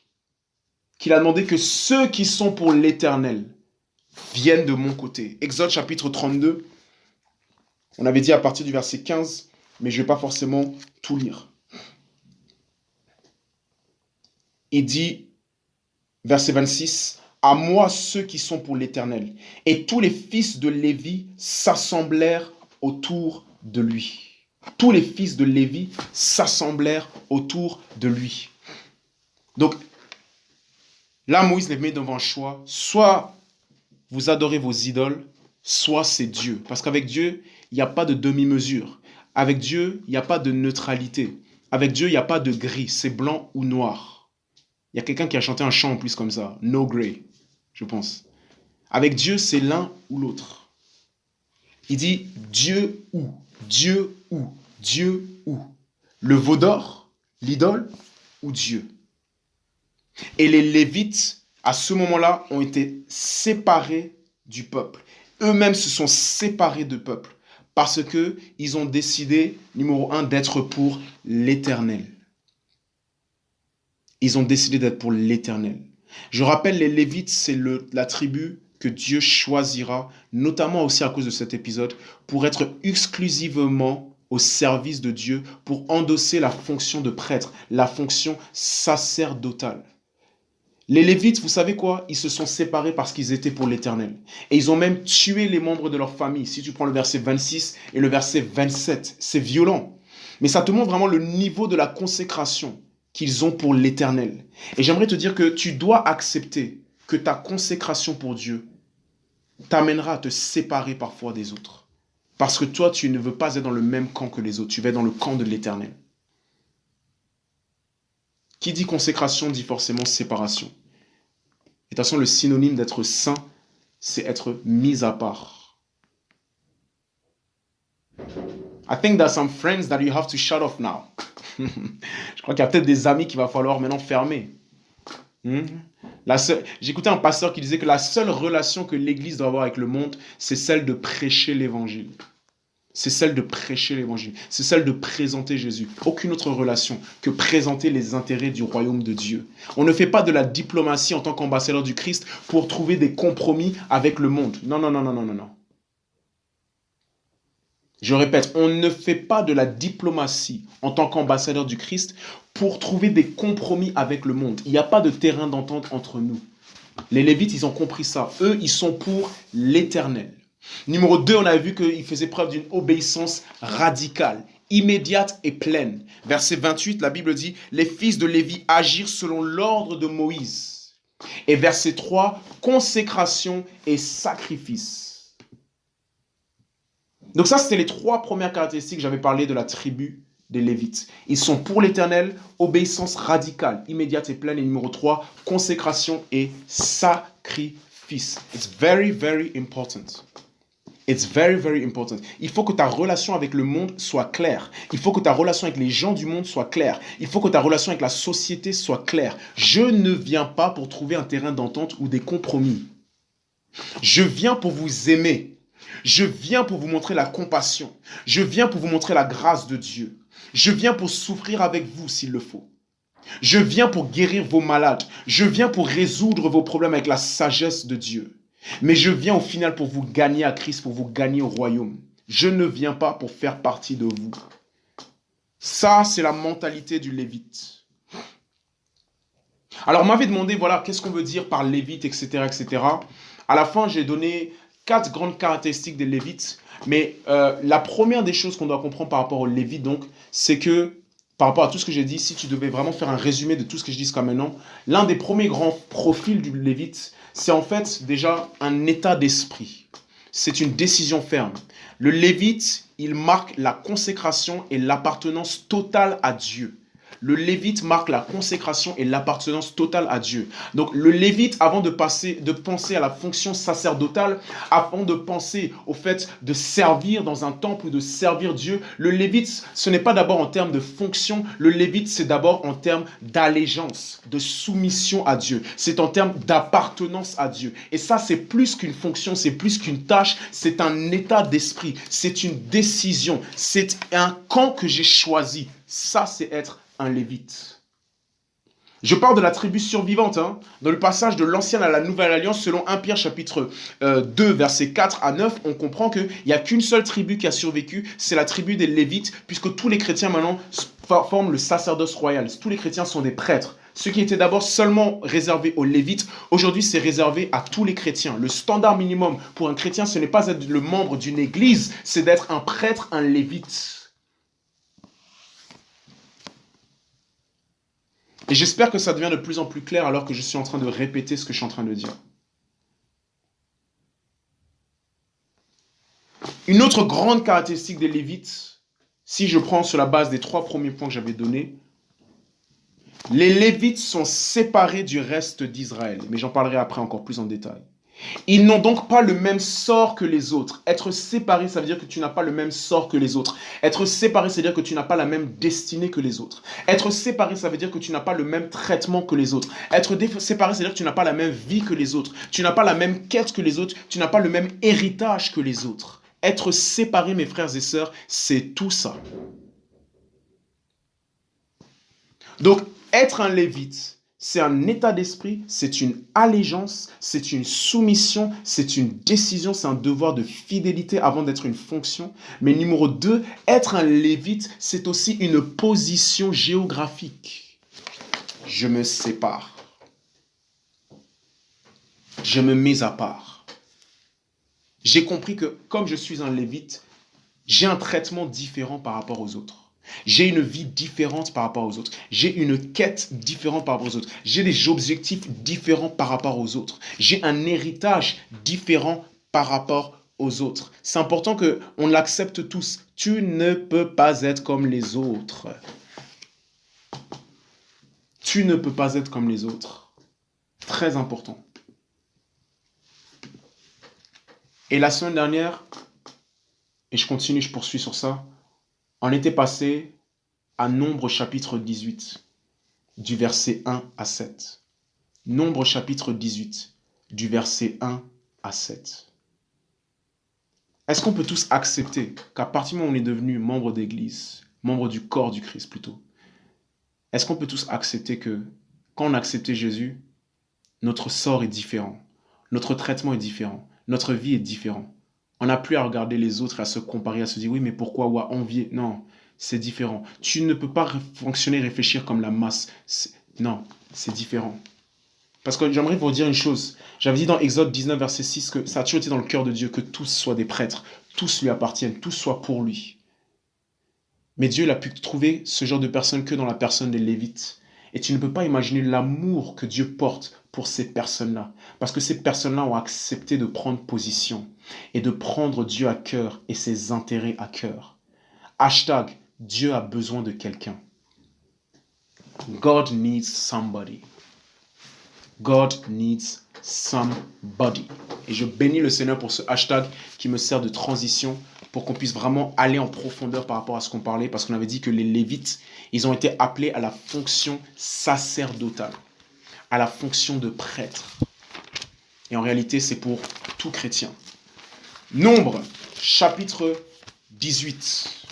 qu'il a demandé que ceux qui sont pour l'Éternel viennent de mon côté. Exode chapitre 32, on avait dit à partir du verset 15, mais je ne vais pas forcément tout lire. Il dit, verset 26, « À moi ceux qui sont pour l'Éternel. » Et tous les fils de Lévi s'assemblèrent autour de lui. Tous les fils de Lévi s'assemblèrent autour de lui. Donc, là, Moïse les met devant un choix. Soit vous adorez vos idoles, soit c'est Dieu. Parce qu'avec Dieu, il n'y a pas de demi-mesure. Avec Dieu, il n'y a pas de neutralité. Avec Dieu, il n'y a pas de gris, c'est blanc ou noir. Il y a quelqu'un qui a chanté un chant en plus comme ça, No Gray, je pense. Avec Dieu, c'est l'un ou l'autre. Il dit Dieu ou, Dieu ou, Dieu ou. Le veau d'or, l'idole ou Dieu. Et les Lévites, à ce moment-là, ont été séparés du peuple. Eux-mêmes se sont séparés du peuple parce qu'ils ont décidé, numéro un, d'être pour l'Éternel. Ils ont décidé d'être pour l'Éternel. Je rappelle, les Lévites, c'est la tribu que Dieu choisira, notamment aussi à cause de cet épisode, pour être exclusivement au service de Dieu, pour endosser la fonction de prêtre, la fonction sacerdotale. Les Lévites, vous savez quoi? Ils se sont séparés parce qu'ils étaient pour l'Éternel. Et ils ont même tué les membres de leur famille. Si tu prends le verset 26 et le verset 27, c'est violent. Mais ça te montre vraiment le niveau de la consécration qu'ils ont pour l'Éternel. Et j'aimerais te dire que tu dois accepter que ta consécration pour Dieu t'amènera à te séparer parfois des autres. Parce que toi, tu ne veux pas être dans le même camp que les autres. Tu vas être dans le camp de l'Éternel. Qui dit consécration dit forcément séparation. Et de toute façon, le synonyme d'être saint, c'est être mis à part. I think there are some friends that you have to shut off now. Je crois qu'il y a peut-être des amis qu'il va falloir maintenant fermer. J'écoutais un pasteur qui disait que la seule relation que l'Église doit avoir avec le monde, c'est celle de prêcher l'Évangile. C'est celle de prêcher l'Évangile. C'est celle de présenter Jésus. Aucune autre relation que présenter les intérêts du royaume de Dieu. On ne fait pas de la diplomatie en tant qu'ambassadeur du Christ pour trouver des compromis avec le monde. Non, non, non, non, non, non, non. Je répète, on ne fait pas de la diplomatie en tant qu'ambassadeur du Christ pour trouver des compromis avec le monde. Il n'y a pas de terrain d'entente entre nous. Les Lévites, ils ont compris ça. Eux, ils sont pour l'Éternel. Numéro 2, on a vu qu'il faisait preuve d'une obéissance radicale, immédiate et pleine. Verset 28, la Bible dit « Les fils de Lévi agirent selon l'ordre de Moïse. » Et verset 3, « Consécration et sacrifice. » Donc ça, c'était les 3 premières caractéristiques que j'avais parlé de la tribu des Lévites. Ils sont pour l'Éternel, obéissance radicale, immédiate et pleine. Et numéro 3, consécration et sacrifice. It's very, very important. It's very, very important. Il faut que ta relation avec le monde soit claire. Il faut que ta relation avec les gens du monde soit claire. Il faut que ta relation avec la société soit claire. Je ne viens pas pour trouver un terrain d'entente ou des compromis. Je viens pour vous aimer. Je viens pour vous montrer la compassion. Je viens pour vous montrer la grâce de Dieu. Je viens pour souffrir avec vous s'il le faut. Je viens pour guérir vos malades. Je viens pour résoudre vos problèmes avec la sagesse de Dieu. Mais je viens au final pour vous gagner à Christ, pour vous gagner au royaume. Je ne viens pas pour faire partie de vous. Ça, c'est la mentalité du Lévite. Alors, on m'avait demandé, voilà, qu'est-ce qu'on veut dire par Lévite, etc., etc. À la fin, j'ai donné 4 grandes caractéristiques des Lévites. Mais la première des choses qu'on doit comprendre par rapport aux Lévites, donc, c'est que, par rapport à tout ce que j'ai dit, si tu devais vraiment faire un résumé de tout ce que je dis jusqu'à maintenant, l'un des premiers grands profils du Lévite, c'est en fait déjà un état d'esprit. C'est une décision ferme. Le Lévite, il marque la consécration et l'appartenance totale à Dieu. Le Lévite marque la consécration et l'appartenance totale à Dieu. Donc le Lévite, avant de penser à la fonction sacerdotale, avant de penser au fait de servir dans un temple ou de servir Dieu, le Lévite, ce n'est pas d'abord en termes de fonction, le Lévite, c'est d'abord en termes d'allégeance, de soumission à Dieu. C'est en termes d'appartenance à Dieu. Et ça, c'est plus qu'une fonction, c'est plus qu'une tâche, c'est un état d'esprit, c'est une décision, c'est un camp que j'ai choisi. Ça, c'est être un Lévite. Je parle de la tribu survivante, dans le passage de l'Ancienne à la Nouvelle Alliance, selon 1 Pierre chapitre 2, versets 4 à 9, on comprend qu'il n'y a qu'une seule tribu qui a survécu, c'est la tribu des Lévites, puisque tous les chrétiens maintenant forment le sacerdoce royal. Tous les chrétiens sont des prêtres. Ce qui était d'abord seulement réservé aux Lévites, aujourd'hui c'est réservé à tous les chrétiens. Le standard minimum pour un chrétien, ce n'est pas être le membre d'une église, c'est d'être un prêtre, un Lévite. Et j'espère que ça devient de plus en plus clair alors que je suis en train de répéter ce que je suis en train de dire. Une autre grande caractéristique des Lévites, si je prends sur la base des 3 premiers points que j'avais donnés, les Lévites sont séparés du reste d'Israël, mais j'en parlerai après encore plus en détail. Ils n'ont donc pas le même sort que les autres. Être séparé, ça veut dire que tu n'as pas le même sort que les autres. Être séparé, ça veut dire que tu n'as pas la même destinée que les autres. Être séparé, ça veut dire que tu n'as pas le même traitement que les autres. Être séparé, ça veut dire que tu n'as pas la même vie que les autres. Tu n'as pas la même quête que les autres. Tu n'as pas le même héritage que les autres. Être séparé, mes frères et sœurs, c'est tout ça. Donc, être un lévite, c'est un état d'esprit, c'est une allégeance, c'est une soumission, c'est une décision, c'est un devoir de fidélité avant d'être une fonction. Mais numéro 2, être un lévite, c'est aussi une position géographique. Je me sépare. Je me mets à part. J'ai compris que comme je suis un lévite, j'ai un traitement différent par rapport aux autres. J'ai une vie différente par rapport aux autres. J'ai une quête différente par rapport aux autres. J'ai des objectifs différents par rapport aux autres. J'ai un héritage différent par rapport aux autres. C'est important qu'on l'accepte tous. Tu ne peux pas être comme les autres. Tu ne peux pas être comme les autres. Très important. Et la semaine dernière, et je continue, je poursuis sur ça, on était passé à Nombre chapitre 18, du verset 1 à 7. Nombre chapitre 18, du verset 1 à 7. Est-ce qu'on peut tous accepter qu'à partir du moment où on est devenu membre d'église, membre du corps du Christ plutôt, est-ce qu'on peut tous accepter que quand on a accepté Jésus, notre sort est différent, notre traitement est différent, notre vie est différente. On n'a plus à regarder les autres, à se comparer, à se dire oui mais pourquoi ou à envier. Non, c'est différent. Tu ne peux pas fonctionner, réfléchir comme la masse. Non, c'est différent. Parce que j'aimerais vous dire une chose. J'avais dit dans Exode 19, verset 6, que ça a toujours été dans le cœur de Dieu que tous soient des prêtres, tous lui appartiennent, tous soient pour lui. Mais Dieu n'a pu trouver ce genre de personnes que dans la personne des Lévites. Et tu ne peux pas imaginer l'amour que Dieu porte pour ces personnes-là. Parce que ces personnes-là ont accepté de prendre position et de prendre Dieu à cœur et ses intérêts à cœur. Hashtag, Dieu a besoin de quelqu'un. God needs somebody. God needs somebody. Et je bénis le Seigneur pour ce hashtag qui me sert de transition pour qu'on puisse vraiment aller en profondeur par rapport à ce qu'on parlait, parce qu'on avait dit que les Lévites, ils ont été appelés à la fonction sacerdotale, à la fonction de prêtre. Et en réalité, c'est pour tout chrétien. Nombre, chapitre 18.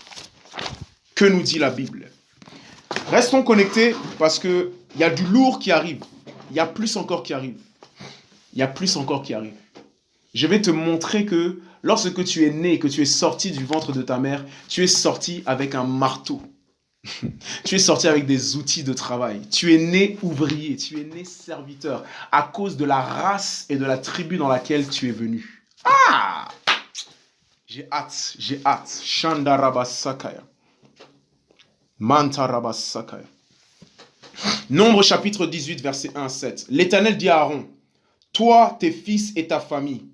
Que nous dit la Bible? Restons connectés parce qu'il y a du lourd qui arrive. Il y a plus encore qui arrive. Il y a plus encore qui arrive. Je vais te montrer que lorsque tu es né, que tu es sorti du ventre de ta mère, tu es sorti avec un marteau. Tu es sorti avec des outils de travail. Tu es né ouvrier, tu es né serviteur à cause de la race et de la tribu dans laquelle tu es venu. Ah! J'ai hâte, j'ai hâte. Shandarabasakaya. Mantarabasakaya. Nombre chapitre 18, verset 1 à 7. L'Éternel dit à Aaron, toi, tes fils et ta famille,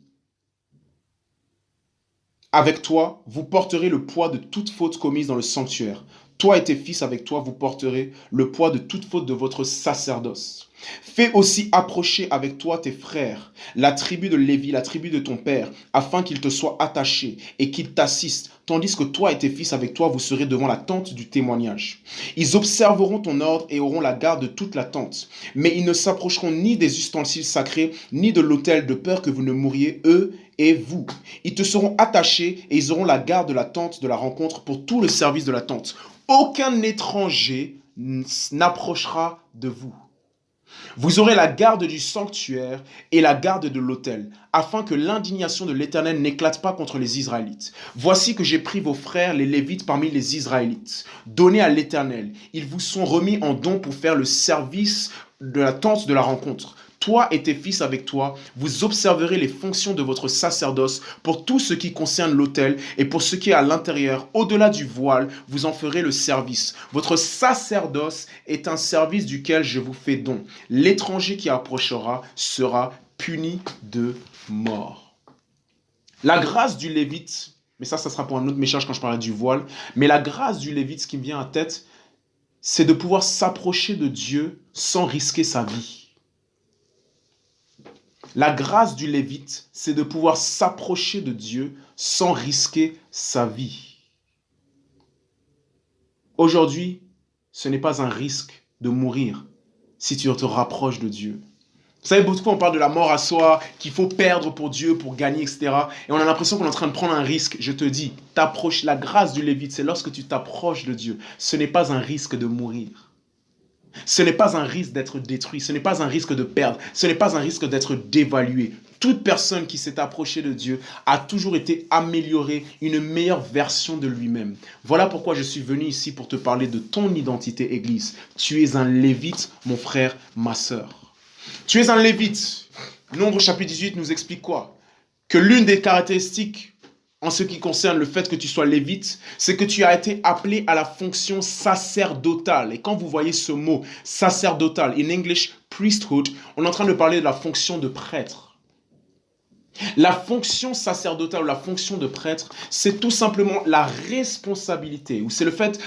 avec toi, vous porterez le poids de toute faute commise dans le sanctuaire. Toi et tes fils avec toi, vous porterez le poids de toute faute de votre sacerdoce. Fais aussi approcher avec toi tes frères, la tribu de Lévi, la tribu de ton père, afin qu'ils te soient attachés et qu'ils t'assistent, tandis que toi et tes fils avec toi, vous serez devant la tente du témoignage. Ils observeront ton ordre et auront la garde de toute la tente, mais ils ne s'approcheront ni des ustensiles sacrés, ni de l'autel, de peur que vous ne mouriez, eux et vous. Ils te seront attachés et ils auront la garde de la tente de la rencontre pour tout le service de la tente. Aucun étranger n'approchera de vous. Vous aurez la garde du sanctuaire et la garde de l'autel, afin que l'indignation de l'Éternel n'éclate pas contre les Israélites. Voici que j'ai pris vos frères, les Lévites, parmi les Israélites. Donnés à l'Éternel, ils vous sont remis en don pour faire le service de la tente de la rencontre. Toi et tes fils avec toi, vous observerez les fonctions de votre sacerdoce pour tout ce qui concerne l'autel et pour ce qui est à l'intérieur, au-delà du voile, vous en ferez le service. Votre sacerdoce est un service duquel je vous fais don. L'étranger qui approchera sera puni de mort. La grâce du Lévite Mais ça sera pour un autre message quand je parlerai du voile. Mais la grâce du Lévite, ce qui me vient à tête, c'est de pouvoir s'approcher de Dieu sans risquer sa vie. La grâce du Lévite, c'est de pouvoir s'approcher de Dieu sans risquer sa vie. Aujourd'hui, ce n'est pas un risque de mourir si tu te rapproches de Dieu. Vous savez, beaucoup on parle de la mort à soi, qu'il faut perdre pour Dieu, pour gagner, etc. Et on a l'impression qu'on est en train de prendre un risque. Je te dis, t'approches. La grâce du Lévite, c'est lorsque tu t'approches de Dieu. Ce n'est pas un risque de mourir. Ce n'est pas un risque d'être détruit. Ce n'est pas un risque de perdre. Ce n'est pas un risque d'être dévalué. Toute personne qui s'est approchée de Dieu a toujours été améliorée, une meilleure version de lui-même. Voilà pourquoi je suis venu ici pour te parler de ton identité, Église. Tu es un Lévite, mon frère, ma sœur. Tu es un Lévite. Nombre chapitre 18 nous explique quoi? Que l'une des caractéristiques en ce qui concerne le fait que tu sois lévite, c'est que tu as été appelé à la fonction sacerdotale. Et quand vous voyez ce mot sacerdotal, in English priesthood, on est en train de parler de la fonction de prêtre. La fonction sacerdotale ou la fonction de prêtre, c'est tout simplement la responsabilité, ou c'est le fait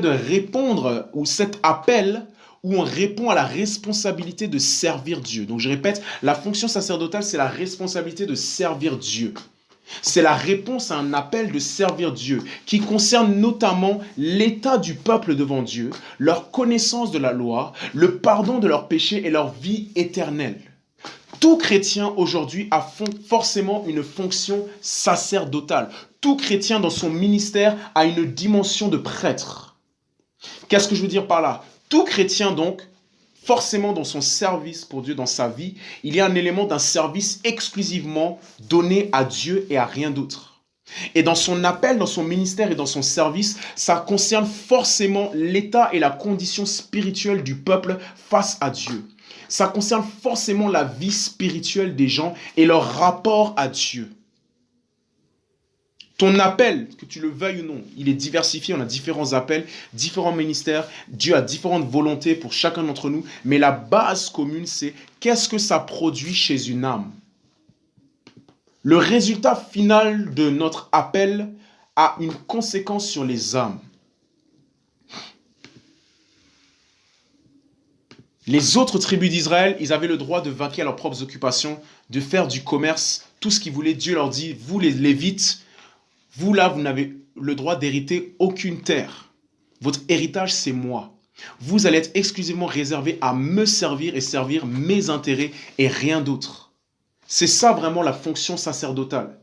de répondre, ou cet appel où on répond à la responsabilité de servir Dieu. Donc je répète, la fonction sacerdotale, c'est la responsabilité de servir Dieu. C'est la réponse à un appel de servir Dieu qui concerne notamment l'état du peuple devant Dieu, leur connaissance de la loi, le pardon de leurs péchés et leur vie éternelle. Tout chrétien aujourd'hui a forcément une fonction sacerdotale. Tout chrétien dans son ministère a une dimension de prêtre. Qu'est-ce que je veux dire par là? Tout chrétien donc, forcément dans son service pour Dieu, dans sa vie, il y a un élément d'un service exclusivement donné à Dieu et à rien d'autre. Et dans son appel, dans son ministère et dans son service, ça concerne forcément l'état et la condition spirituelle du peuple face à Dieu. Ça concerne forcément la vie spirituelle des gens et leur rapport à Dieu. Ton appel, que tu le veuilles ou non, il est diversifié, on a différents appels, différents ministères, Dieu a différentes volontés pour chacun d'entre nous, mais la base commune, c'est qu'est-ce que ça produit chez une âme? Le résultat final de notre appel a une conséquence sur les âmes. Les autres tribus d'Israël, ils avaient le droit de vaquer à leurs propres occupations, de faire du commerce, tout ce qu'ils voulaient. Dieu leur dit, vous les Lévites, vous là, vous n'avez le droit d'hériter aucune terre. Votre héritage, c'est moi. Vous allez être exclusivement réservé à me servir et servir mes intérêts et rien d'autre. C'est ça vraiment la fonction sacerdotale.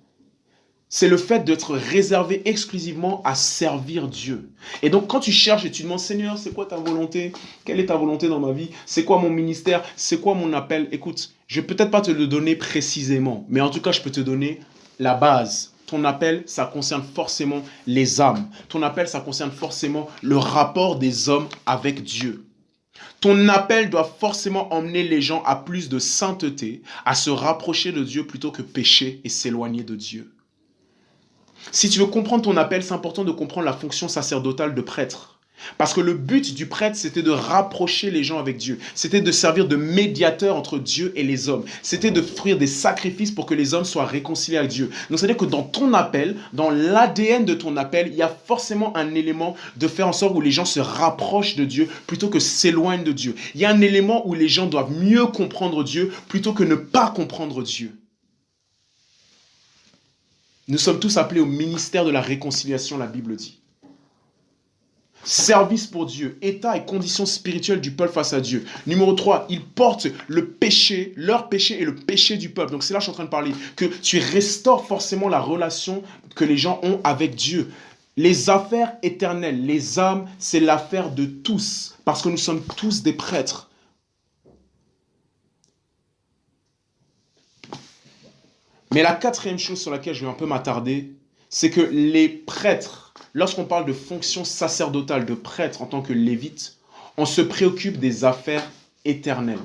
C'est le fait d'être réservé exclusivement à servir Dieu. Et donc quand tu cherches et tu demandes, Seigneur, c'est quoi ta volonté? Quelle est ta volonté dans ma vie? C'est quoi mon ministère? C'est quoi mon appel? Écoute, je ne vais peut-être pas te le donner précisément, mais en tout cas, je peux te donner la base. Ton appel, ça concerne forcément les âmes. Ton appel, ça concerne forcément le rapport des hommes avec Dieu. Ton appel doit forcément emmener les gens à plus de sainteté, à se rapprocher de Dieu plutôt que pécher et s'éloigner de Dieu. Si tu veux comprendre ton appel, c'est important de comprendre la fonction sacerdotale de prêtre. Parce que le but du prêtre, c'était de rapprocher les gens avec Dieu. C'était de servir de médiateur entre Dieu et les hommes. C'était de offrir des sacrifices pour que les hommes soient réconciliés avec Dieu. Donc, c'est-à-dire que dans ton appel, dans l'ADN de ton appel, il y a forcément un élément de faire en sorte où les gens se rapprochent de Dieu plutôt que s'éloignent de Dieu. Il y a un élément où les gens doivent mieux comprendre Dieu plutôt que ne pas comprendre Dieu. Nous sommes tous appelés au ministère de la réconciliation, la Bible dit. Service pour Dieu, état et conditions spirituelles du peuple face à Dieu. Numéro 3, ils portent le péché, leur péché et le péché du peuple. Donc c'est là que je suis en train de parler, que tu restaures forcément la relation que les gens ont avec Dieu. Les affaires éternelles, les âmes, c'est l'affaire de tous, parce que nous sommes tous des prêtres. Mais la quatrième chose sur laquelle je vais un peu m'attarder, c'est que les prêtres, lorsqu'on parle de fonction sacerdotale de prêtre en tant que lévite, on se préoccupe des affaires éternelles.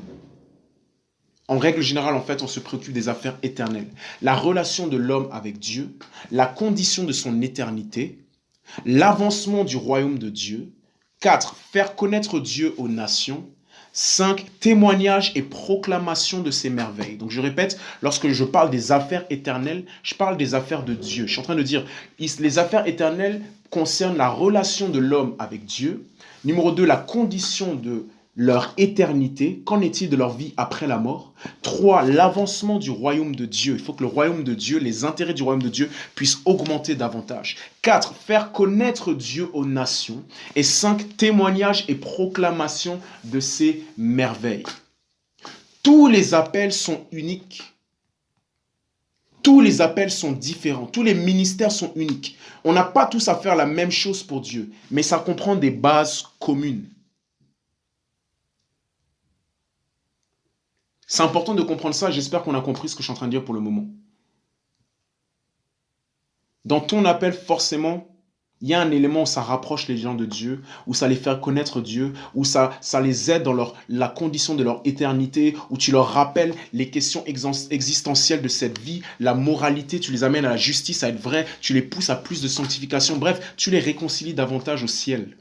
En règle générale, en fait, on se préoccupe des affaires éternelles. La relation de l'homme avec Dieu, la condition de son éternité, l'avancement du royaume de Dieu. 4. Faire connaître Dieu aux nations. 5. Témoignage et proclamation de ses merveilles. Donc je répète, lorsque je parle des affaires éternelles, je parle des affaires de Dieu. Je suis en train de dire, les affaires éternelles concernent la relation de l'homme avec Dieu. Numéro 2, la condition de leur éternité. Qu'en est-il de leur vie après la mort? 3. L'avancement du royaume de Dieu. Il faut que le royaume de Dieu, les intérêts du royaume de Dieu puissent augmenter davantage. 4. Faire connaître Dieu aux nations. Et 5. Témoignage et proclamation de ses merveilles. Tous les appels sont uniques. Tous les appels sont différents. Tous les ministères sont uniques. On n'a pas tous à faire la même chose pour Dieu, mais ça comprend des bases communes. C'est important de comprendre ça. J'espère qu'on a compris ce que je suis en train de dire pour le moment. Dans ton appel, forcément, il y a un élément où ça rapproche les gens de Dieu, où ça les fait connaître Dieu, où ça les aide dans la condition de leur éternité, où tu leur rappelles les questions existentielles de cette vie, la moralité, tu les amènes à la justice, à être vrai, tu les pousses à plus de sanctification. Bref, tu les réconcilies davantage au ciel.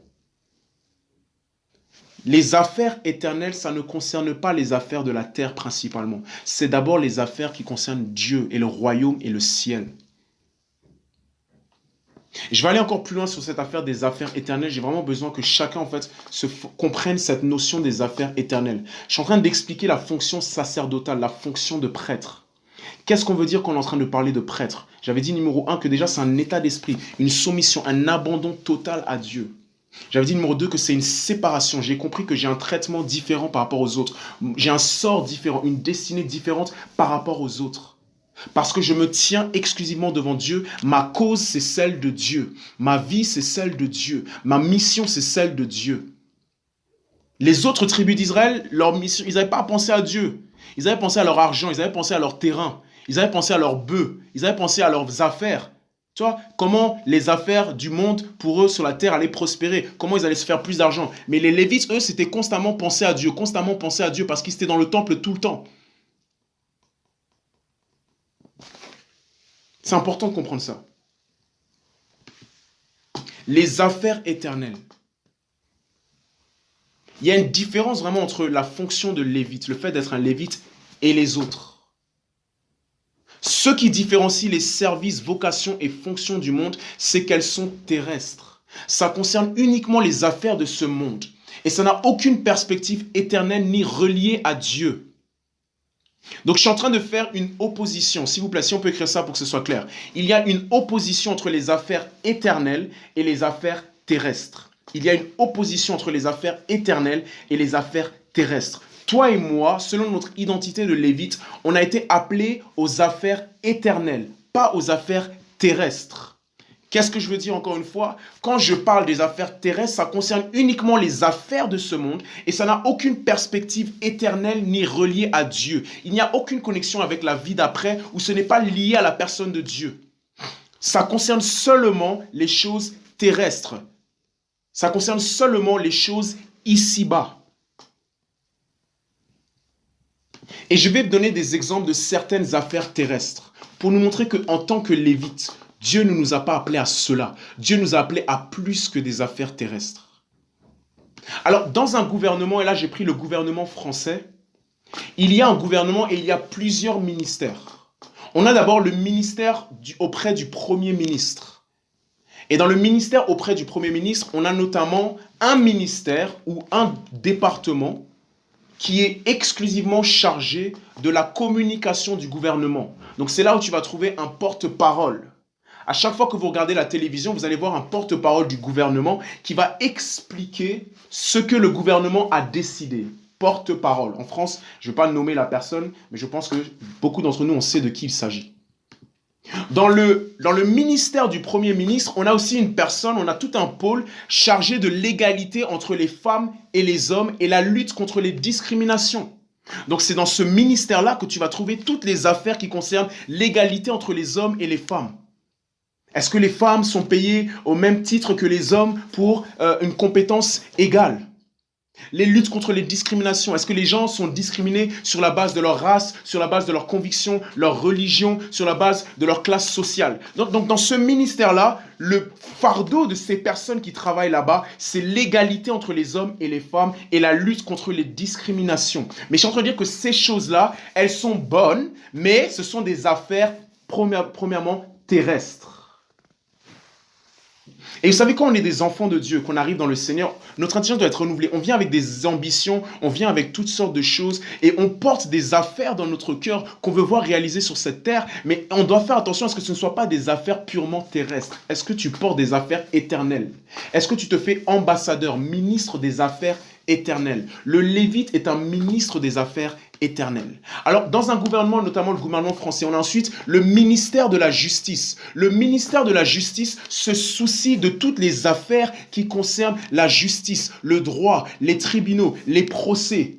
Les affaires éternelles, ça ne concerne pas les affaires de la terre principalement. C'est d'abord les affaires qui concernent Dieu et le royaume et le ciel. Je vais aller encore plus loin sur cette affaire des affaires éternelles. J'ai vraiment besoin que chacun en fait comprenne cette notion des affaires éternelles. Je suis en train d'expliquer la fonction sacerdotale, la fonction de prêtre. Qu'est-ce qu'on veut dire quand on est en train de parler de prêtre? J'avais dit numéro 1 que déjà c'est un état d'esprit, une soumission, un abandon total à Dieu. J'avais dit numéro 2 que c'est une séparation. J'ai compris que j'ai un traitement différent par rapport aux autres. J'ai un sort différent, une destinée différente par rapport aux autres. Parce que je me tiens exclusivement devant Dieu. Ma cause, c'est celle de Dieu. Ma vie, c'est celle de Dieu. Ma mission, c'est celle de Dieu. Les autres tribus d'Israël, leur mission, ils n'avaient pas pensé à Dieu. Ils avaient pensé à leur argent, ils avaient pensé à leur terrain, ils avaient pensé à leurs bœufs, ils avaient pensé à leurs affaires. Tu vois, comment les affaires du monde, pour eux, sur la terre, allaient prospérer. Comment ils allaient se faire plus d'argent. Mais les Lévites, eux, c'était constamment penser à Dieu. Constamment penser à Dieu parce qu'ils étaient dans le temple tout le temps. C'est important de comprendre ça. Les affaires éternelles. Il y a une différence vraiment entre la fonction de Lévite, le fait d'être un Lévite, et les autres. Ce qui différencie les services, vocations et fonctions du monde, c'est qu'elles sont terrestres. Ça concerne uniquement les affaires de ce monde. Et ça n'a aucune perspective éternelle ni reliée à Dieu. Donc je suis en train de faire une opposition. S'il vous plaît, si on peut écrire ça pour que ce soit clair. Il y a une opposition entre les affaires éternelles et les affaires terrestres. Il y a une opposition entre les affaires éternelles et les affaires terrestres. Toi et moi, selon notre identité de Lévite, on a été appelés aux affaires éternelles, pas aux affaires terrestres. Qu'est-ce que je veux dire encore une fois? Quand je parle des affaires terrestres, ça concerne uniquement les affaires de ce monde et ça n'a aucune perspective éternelle ni reliée à Dieu. Il n'y a aucune connexion avec la vie d'après ou ce n'est pas lié à la personne de Dieu. Ça concerne seulement les choses terrestres. Ça concerne seulement les choses ici-bas. Et je vais te donner des exemples de certaines affaires terrestres pour nous montrer qu'en tant que Lévites, Dieu ne nous a pas appelés à cela. Dieu nous a appelés à plus que des affaires terrestres. Alors, dans un gouvernement, et là j'ai pris le gouvernement français, il y a un gouvernement et il y a plusieurs ministères. On a d'abord le ministère auprès du Premier ministre. Et dans le ministère auprès du Premier ministre, on a notamment un ministère ou un département qui est exclusivement chargé de la communication du gouvernement. Donc c'est là où tu vas trouver un porte-parole. À chaque fois que vous regardez la télévision, vous allez voir un porte-parole du gouvernement qui va expliquer ce que le gouvernement a décidé. Porte-parole. En France, je ne vais pas nommer la personne, mais je pense que beaucoup d'entre nous, on sait de qui il s'agit. Dans le ministère du Premier ministre, on a aussi une personne, on a tout un pôle chargé de l'égalité entre les femmes et les hommes et la lutte contre les discriminations. Donc c'est dans ce ministère-là que tu vas trouver toutes les affaires qui concernent l'égalité entre les hommes et les femmes. Est-ce que les femmes sont payées au même titre que les hommes pour une compétence égale? Les luttes contre les discriminations. Est-ce que les gens sont discriminés sur la base de leur race, sur la base de leur conviction, leur religion, sur la base de leur classe sociale? Donc dans ce ministère-là, le fardeau de ces personnes qui travaillent là-bas, c'est l'égalité entre les hommes et les femmes et la lutte contre les discriminations. Mais je suis en train de dire que ces choses-là, elles sont bonnes, mais ce sont des affaires premièrement terrestres. Et vous savez, quand on est des enfants de Dieu, qu'on arrive dans le Seigneur, notre intelligence doit être renouvelée. On vient avec des ambitions, on vient avec toutes sortes de choses et on porte des affaires dans notre cœur qu'on veut voir réalisées sur cette terre. Mais on doit faire attention à ce que ce ne soit pas des affaires purement terrestres. Est-ce que tu portes des affaires éternelles? Est-ce que tu te fais ambassadeur, ministre des affaires éternelles? Le Lévite est un ministre des affaires éternelles. Alors, dans un gouvernement, notamment le gouvernement français, on a ensuite le ministère de la Justice. Le ministère de la Justice se soucie de toutes les affaires qui concernent la justice, le droit, les tribunaux, les procès.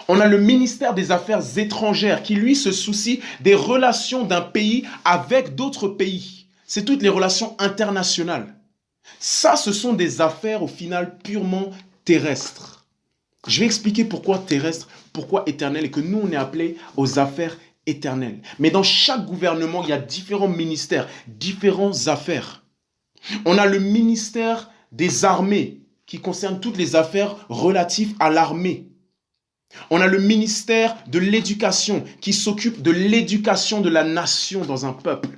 On a le ministère des Affaires étrangères qui, lui, se soucie des relations d'un pays avec d'autres pays. C'est toutes les relations internationales. Ça, ce sont des affaires, au final, purement terrestres. Je vais expliquer pourquoi terrestre, pourquoi éternel, et que nous, on est appelés aux affaires éternelles. Mais dans chaque gouvernement, il y a différents ministères, différentes affaires. On a le ministère des armées, qui concerne toutes les affaires relatives à l'armée. On a le ministère de l'éducation, qui s'occupe de l'éducation de la nation dans un peuple.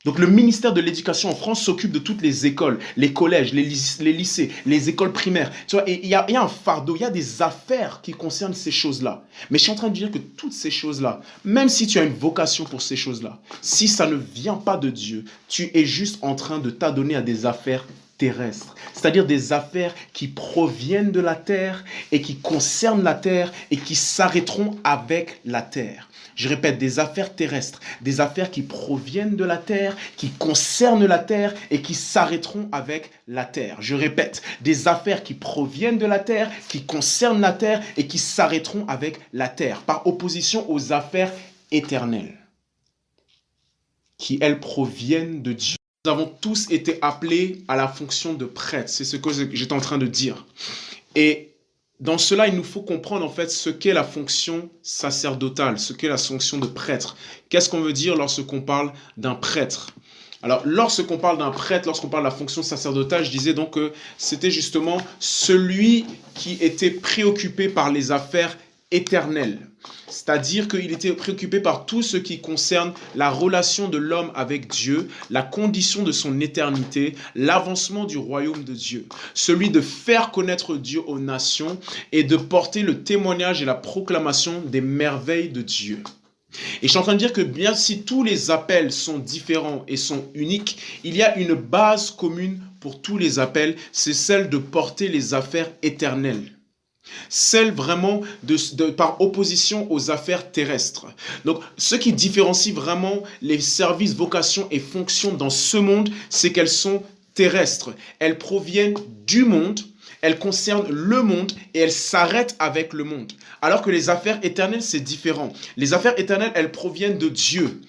Donc le ministère de l'Éducation en France s'occupe de toutes les écoles, les collèges, les lycées, les écoles primaires. Tu vois, et il y a un fardeau, il y a des affaires qui concernent ces choses-là. Mais je suis en train de dire que toutes ces choses-là, même si tu as une vocation pour ces choses-là, si ça ne vient pas de Dieu, tu es juste en train de t'adonner à des affaires terrestres, c'est-à-dire des affaires qui proviennent de la terre et qui concernent la terre et qui s'arrêteront avec la terre. Je répète, des affaires terrestres, des affaires qui proviennent de la terre, qui concernent la terre et qui s'arrêteront avec la terre. Je répète, des affaires qui proviennent de la terre, qui concernent la terre et qui s'arrêteront avec la terre, par opposition aux affaires éternelles, qui, elles, proviennent de Dieu. Nous avons tous été appelés à la fonction de prêtre, c'est ce que j'étais en train de dire. Et dans cela, il nous faut comprendre en fait ce qu'est la fonction sacerdotale, ce qu'est la fonction de prêtre. Qu'est-ce qu'on veut dire lorsqu'on parle d'un prêtre? Alors, lorsqu'on parle d'un prêtre, lorsqu'on parle de la fonction sacerdotale, je disais donc que c'était justement celui qui était préoccupé par les affaires éternelles. C'est-à-dire qu'il était préoccupé par tout ce qui concerne la relation de l'homme avec Dieu, la condition de son éternité, l'avancement du royaume de Dieu. Celui de faire connaître Dieu aux nations et de porter le témoignage et la proclamation des merveilles de Dieu. Et je suis en train de dire que bien si tous les appels sont différents et sont uniques, il y a une base commune pour tous les appels, c'est celle de porter les affaires éternelles. Celle vraiment par opposition aux affaires terrestres. Donc, ce qui différencie vraiment les services, vocations et fonctions dans ce monde, c'est qu'elles sont terrestres. Elles proviennent du monde, elles concernent le monde et elles s'arrêtent avec le monde. Alors que les affaires éternelles, c'est différent. Les affaires éternelles, elles proviennent de Dieu.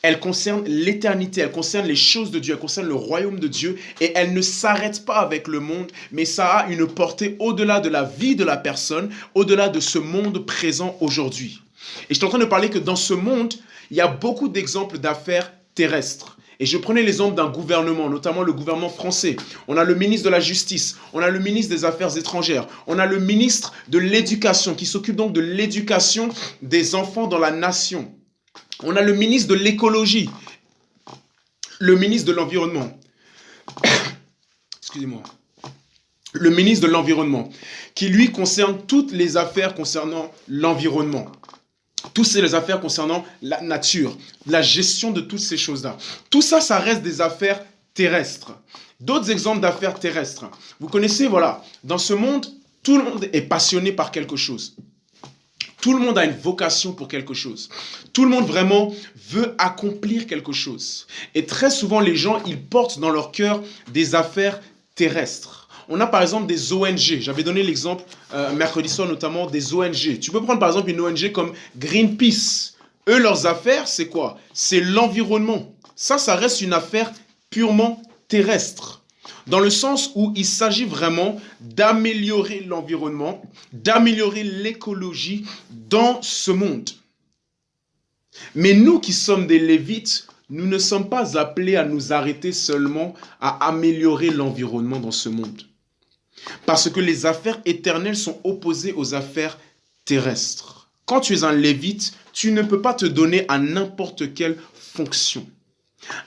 Elles concernent l'éternité, elles concernent les choses de Dieu, elles concernent le royaume de Dieu et elles ne s'arrêtent pas avec le monde, mais ça a une portée au-delà de la vie de la personne, au-delà de ce monde présent aujourd'hui. Et je suis en train de parler que dans ce monde, il y a beaucoup d'exemples d'affaires terrestres. Et je prenais l'exemple d'un gouvernement, notamment le gouvernement français. On a le ministre de la Justice, on a le ministre des Affaires étrangères, on a le ministre de l'Éducation qui s'occupe donc de l'éducation des enfants dans la nation. On a le ministre de l'écologie, le ministre de l'environnement, excusez-moi, le ministre de l'environnement, qui lui concerne toutes les affaires concernant l'environnement, toutes ces affaires concernant la nature, la gestion de toutes ces choses-là. Tout ça, ça reste des affaires terrestres. D'autres exemples d'affaires terrestres. Vous connaissez, voilà, dans ce monde, tout le monde est passionné par quelque chose. Tout le monde a une vocation pour quelque chose. Tout le monde vraiment veut accomplir quelque chose. Et très souvent, les gens, ils portent dans leur cœur des affaires terrestres. On a par exemple des ONG. J'avais donné l'exemple mercredi soir notamment des ONG. Tu peux prendre par exemple une ONG comme Greenpeace. Eux, leurs affaires, c'est quoi? C'est l'environnement. Ça reste une affaire purement terrestre. Dans le sens où il s'agit vraiment d'améliorer l'environnement, d'améliorer l'écologie dans ce monde. Mais nous qui sommes des Lévites, nous ne sommes pas appelés à nous arrêter seulement à améliorer l'environnement dans ce monde. Parce que les affaires éternelles sont opposées aux affaires terrestres. Quand tu es un Lévite, tu ne peux pas te donner à n'importe quelle fonction.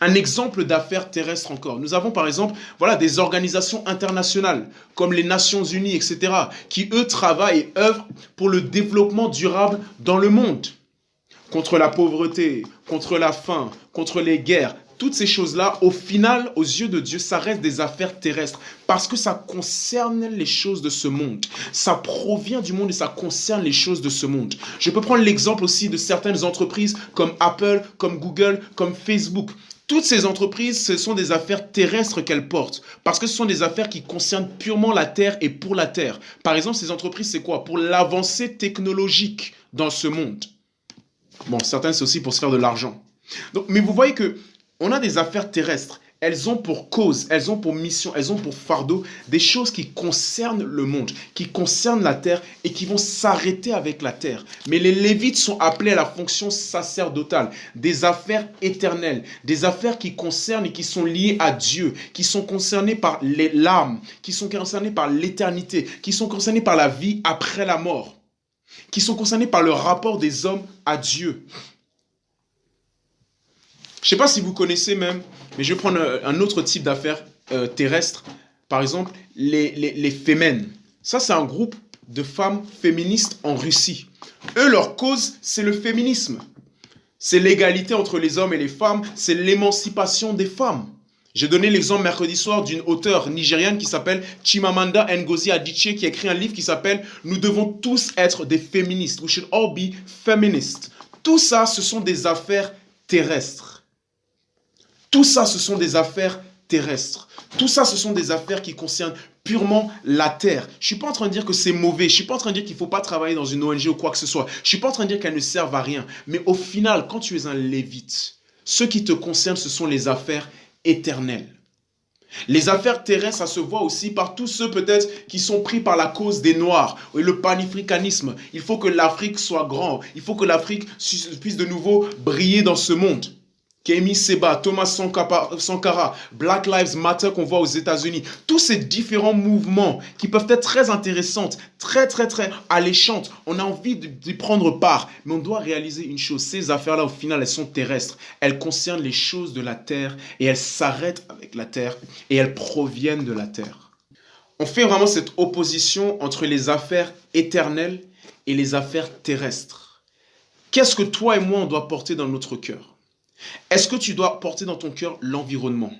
Un exemple d'affaires terrestres encore. Nous avons par exemple des organisations internationales comme les Nations Unies, etc., qui eux travaillent et œuvrent pour le développement durable dans le monde. Contre la pauvreté, contre la faim, contre les guerres. Toutes ces choses-là, au final, aux yeux de Dieu, ça reste des affaires terrestres parce que ça concerne les choses de ce monde. Ça provient du monde et ça concerne les choses de ce monde. Je peux prendre l'exemple aussi de certaines entreprises comme Apple, comme Google, comme Facebook. Toutes ces entreprises, ce sont des affaires terrestres qu'elles portent parce que ce sont des affaires qui concernent purement la terre et pour la terre. Par exemple, ces entreprises, c'est quoi? Pour l'avancée technologique dans ce monde. Bon, certaines, c'est aussi pour se faire de l'argent. Donc, mais vous voyez que on a des affaires terrestres. Elles ont pour cause, elles ont pour mission, elles ont pour fardeau des choses qui concernent le monde, qui concernent la terre et qui vont s'arrêter avec la terre. Mais les Lévites sont appelés à la fonction sacerdotale, des affaires éternelles, des affaires qui concernent et qui sont liées à Dieu, qui sont concernées par l'âme, qui sont concernées par l'éternité, qui sont concernées par la vie après la mort, qui sont concernés par le rapport des hommes à Dieu. Je ne sais pas si vous connaissez même, mais je vais prendre un autre type d'affaires terrestres. Par exemple, les Femen. Ça, c'est un groupe de femmes féministes en Russie. Eux, leur cause, c'est le féminisme. C'est l'égalité entre les hommes et les femmes. C'est l'émancipation des femmes. J'ai donné l'exemple mercredi soir d'une auteure nigériane qui s'appelle Chimamanda Ngozi Adichie qui a écrit un livre qui s'appelle « Nous devons tous être des féministes ». We should all be feminists. Tout ça, ce sont des affaires terrestres. Tout ça, ce sont des affaires terrestres. Tout ça, ce sont des affaires qui concernent purement la terre. Je ne suis pas en train de dire que c'est mauvais. Je ne suis pas en train de dire qu'il ne faut pas travailler dans une ONG ou quoi que ce soit. Je ne suis pas en train de dire qu'elles ne servent à rien. Mais au final, quand tu es un Lévite, ce qui te concerne, ce sont les affaires éternelles. Les affaires terrestres, ça se voit aussi par tous ceux peut-être qui sont pris par la cause des Noirs, et le panafricanisme. Il faut que l'Afrique soit grande, il faut que l'Afrique puisse de nouveau briller dans ce monde. Kemi Seba, Thomas Sankara, Black Lives Matter qu'on voit aux États-Unis. Tous ces différents mouvements qui peuvent être très intéressantes, très alléchantes. On a envie d'y prendre part, mais on doit réaliser une chose. Ces affaires-là, au final, elles sont terrestres. Elles concernent les choses de la terre et elles s'arrêtent avec la terre et elles proviennent de la terre. On fait vraiment cette opposition entre les affaires éternelles et les affaires terrestres. Qu'est-ce que toi et moi, on doit porter dans notre cœur ? Est-ce que tu dois porter dans ton cœur l'environnement?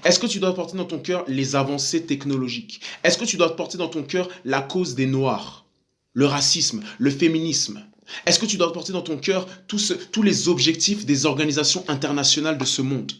Est-ce que tu dois porter dans ton cœur les avancées technologiques? Est-ce que tu dois porter dans ton cœur la cause des Noirs, le racisme, le féminisme? Est-ce que tu dois porter dans ton cœur tous les objectifs des organisations internationales de ce monde?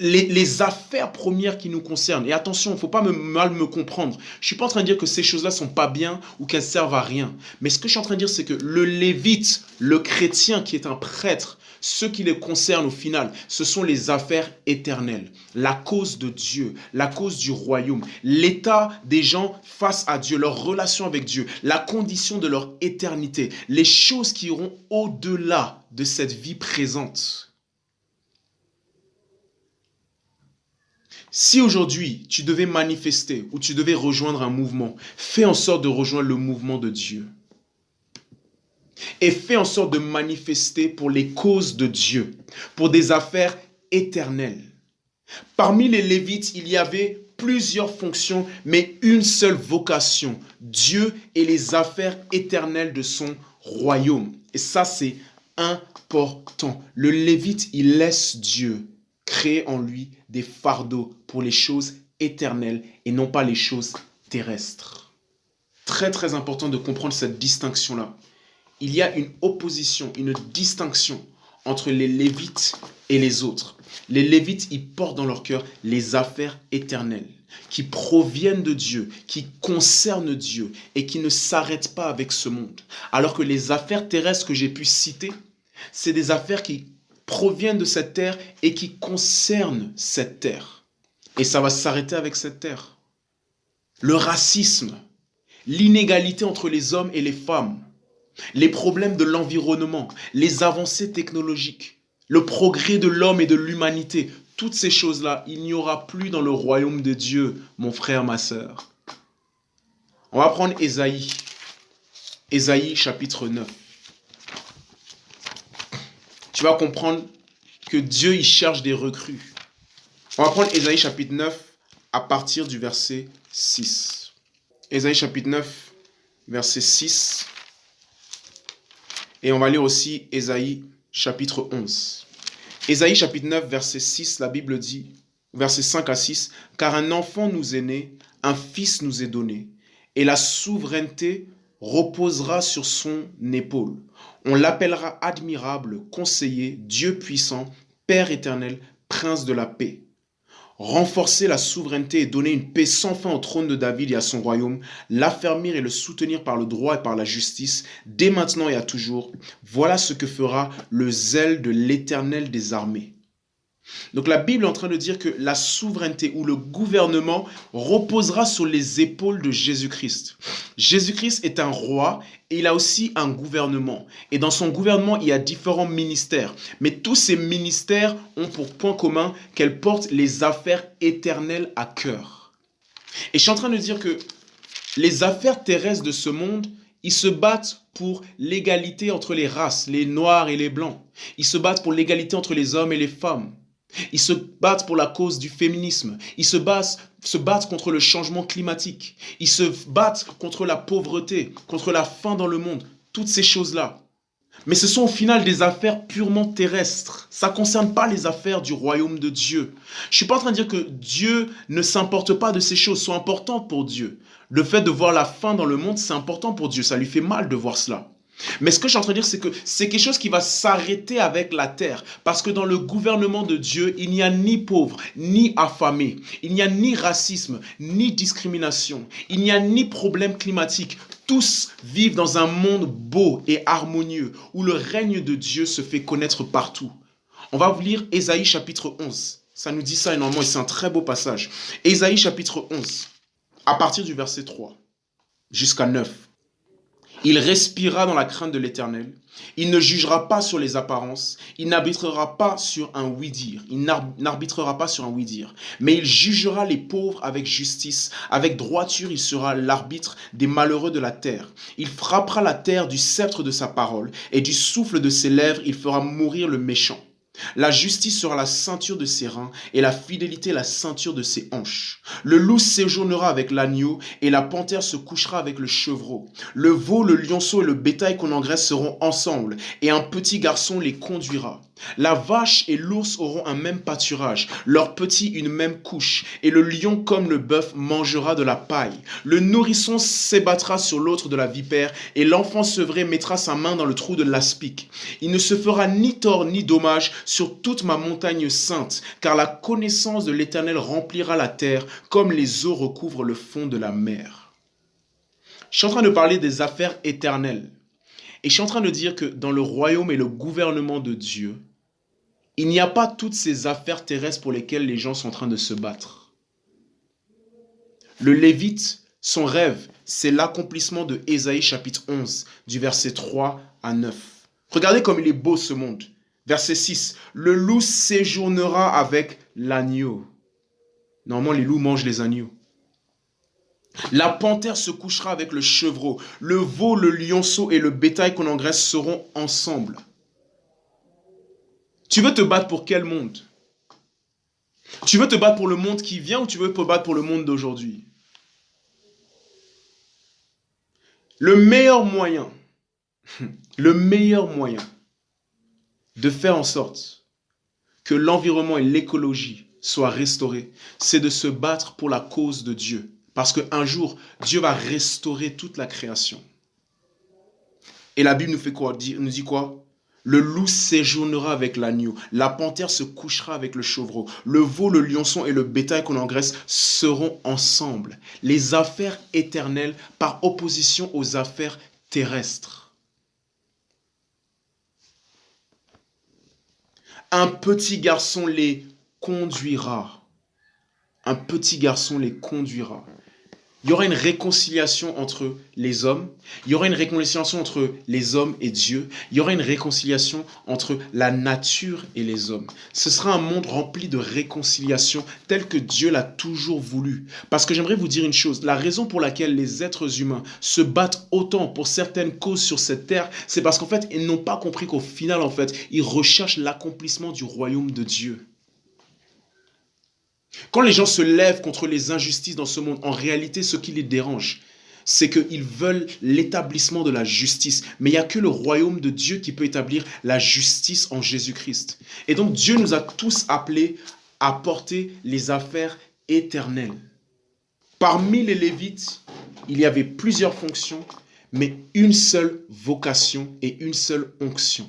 Les affaires premières qui nous concernent. Et attention, il ne faut pas mal me comprendre. Je ne suis pas en train de dire que ces choses-là ne sont pas bien ou qu'elles servent à rien. Mais ce que je suis en train de dire, c'est que le Lévite, le chrétien qui est un prêtre, ce qui les concerne au final, ce sont les affaires éternelles. La cause de Dieu, la cause du royaume, l'état des gens face à Dieu, leur relation avec Dieu, la condition de leur éternité, les choses qui iront au-delà de cette vie présente. Si aujourd'hui, tu devais manifester ou tu devais rejoindre un mouvement, fais en sorte de rejoindre le mouvement de Dieu. Et fais en sorte de manifester pour les causes de Dieu, pour des affaires éternelles. Parmi les Lévites, il y avait plusieurs fonctions, mais une seule vocation, Dieu et les affaires éternelles de son royaume. Et ça, c'est important. Le Lévite, il laisse Dieu créer en lui des fardeaux pour les choses éternelles et non pas les choses terrestres. Très important de comprendre cette distinction-là. Il y a une opposition, une distinction entre les Lévites et les autres. Les Lévites, ils portent dans leur cœur les affaires éternelles qui proviennent de Dieu, qui concernent Dieu et qui ne s'arrêtent pas avec ce monde. Alors que les affaires terrestres que j'ai pu citer, c'est des affaires qui proviennent de cette terre et qui concernent cette terre. Et ça va s'arrêter avec cette terre. Le racisme, l'inégalité entre les hommes et les femmes, les problèmes de l'environnement, les avancées technologiques, le progrès de l'homme et de l'humanité, toutes ces choses-là, il n'y aura plus dans le royaume de Dieu, mon frère, ma sœur. On va prendre Ésaïe. Ésaïe chapitre 9. Tu vas comprendre que Dieu, il cherche des recrues. On va prendre Ésaïe chapitre 9 à partir du verset 6. Ésaïe chapitre 9, verset 6. Et on va lire aussi Ésaïe chapitre 11. Ésaïe chapitre 9, verset 6, la Bible dit, verset 5 à 6, « Car un enfant nous est né, un fils nous est donné, et la souveraineté reposera sur son épaule. On l'appellera admirable, conseiller, Dieu puissant, Père éternel, prince de la paix. » Renforcer la souveraineté et donner une paix sans fin au trône de David et à son royaume, l'affermir et le soutenir par le droit et par la justice, dès maintenant et à toujours, voilà ce que fera le zèle de l'Éternel des armées. Donc la Bible est en train de dire que la souveraineté ou le gouvernement reposera sur les épaules de Jésus-Christ. Jésus-Christ est un roi et il a aussi un gouvernement. Et dans son gouvernement, il y a différents ministères. Mais tous ces ministères ont pour point commun qu'elles portent les affaires éternelles à cœur. Et je suis en train de dire que les affaires terrestres de ce monde, ils se battent pour l'égalité entre les races, les noirs et les blancs. Ils se battent pour l'égalité entre les hommes et les femmes. Ils se battent pour la cause du féminisme. Ils se battent contre le changement climatique. Ils se battent contre la pauvreté, contre la faim dans le monde. Toutes ces choses-là. Mais ce sont au final des affaires purement terrestres. Ça ne concerne pas les affaires du royaume de Dieu. Je ne suis pas en train de dire que Dieu ne s'importe pas de ces choses, sont importantes pour Dieu. Le fait de voir la faim dans le monde, c'est important pour Dieu. Ça lui fait mal de voir cela. Mais ce que je suis en train de dire, c'est que c'est quelque chose qui va s'arrêter avec la terre. Parce que dans le gouvernement de Dieu, il n'y a ni pauvres, ni affamés. Il n'y a ni racisme, ni discrimination. Il n'y a ni problème climatique. Tous vivent dans un monde beau et harmonieux, où le règne de Dieu se fait connaître partout. On va vous lire Ésaïe chapitre 11. Ça nous dit ça énormément et c'est un très beau passage. Ésaïe chapitre 11, à partir du verset 3 jusqu'à 9. Il respirera dans la crainte de l'Éternel. Il ne jugera pas sur les apparences. Il n'arbitrera pas sur un oui-dire. Il n'arbitrera pas sur un oui-dire. Mais il jugera les pauvres avec justice. Avec droiture, il sera l'arbitre des malheureux de la terre. Il frappera la terre du sceptre de sa parole. Et du souffle de ses lèvres, il fera mourir le méchant. La justice sera la ceinture de ses reins et la fidélité la ceinture de ses hanches. Le loup séjournera avec l'agneau et la panthère se couchera avec le chevreau. Le veau, le lionceau et le bétail qu'on engraisse seront ensemble et un petit garçon les conduira. La vache et l'ours auront un même pâturage, leurs petits une même couche, et le lion comme le bœuf mangera de la paille. Le nourrisson s'ébattra sur l'autre de la vipère, et l'enfant sevré mettra sa main dans le trou de l'aspic. Il ne se fera ni tort ni dommage sur toute ma montagne sainte, car la connaissance de l'Éternel remplira la terre, comme les eaux recouvrent le fond de la mer. Je suis en train de parler des affaires éternelles. Et je suis en train de dire que dans le royaume et le gouvernement de Dieu, il n'y a pas toutes ces affaires terrestres pour lesquelles les gens sont en train de se battre. Le Lévite, son rêve, c'est l'accomplissement de Ésaïe chapitre 11, du verset 3 à 9. Regardez comme il est beau ce monde. Verset 6, le loup séjournera avec l'agneau. Normalement, les loups mangent les agneaux. La panthère se couchera avec le chevreau. Le veau, le lionceau et le bétail qu'on engraisse seront ensemble. Tu veux te battre pour quel monde? Tu veux te battre pour le monde qui vient ou tu veux te battre pour le monde d'aujourd'hui? Le meilleur moyen de faire en sorte que l'environnement et l'écologie soient restaurés, c'est de se battre pour la cause de Dieu. Parce qu'un jour, Dieu va restaurer toute la création. Et la Bible nous fait quoi? Nous dit quoi? Le loup séjournera avec l'agneau, la panthère se couchera avec le chevreau, le veau, le lionceau et le bétail qu'on engraisse seront ensemble. Les affaires éternelles par opposition aux affaires terrestres. Un petit garçon les conduira. un petit garçon les conduira. Il y aura une réconciliation entre les hommes, il y aura une réconciliation entre les hommes et Dieu, il y aura une réconciliation entre la nature et les hommes. Ce sera un monde rempli de réconciliation tel que Dieu l'a toujours voulu. Parce que j'aimerais vous dire une chose, la raison pour laquelle les êtres humains se battent autant pour certaines causes sur cette terre, c'est parce qu'en fait, ils n'ont pas compris qu'au final, en fait, ils recherchent l'accomplissement du royaume de Dieu. Quand les gens se lèvent contre les injustices dans ce monde, en réalité, ce qui les dérange, c'est qu'ils veulent l'établissement de la justice. Mais il n'y a que le royaume de Dieu qui peut établir la justice en Jésus-Christ. Et donc Dieu nous a tous appelés à porter les affaires éternelles. Parmi les Lévites, il y avait plusieurs fonctions, mais une seule vocation et une seule onction.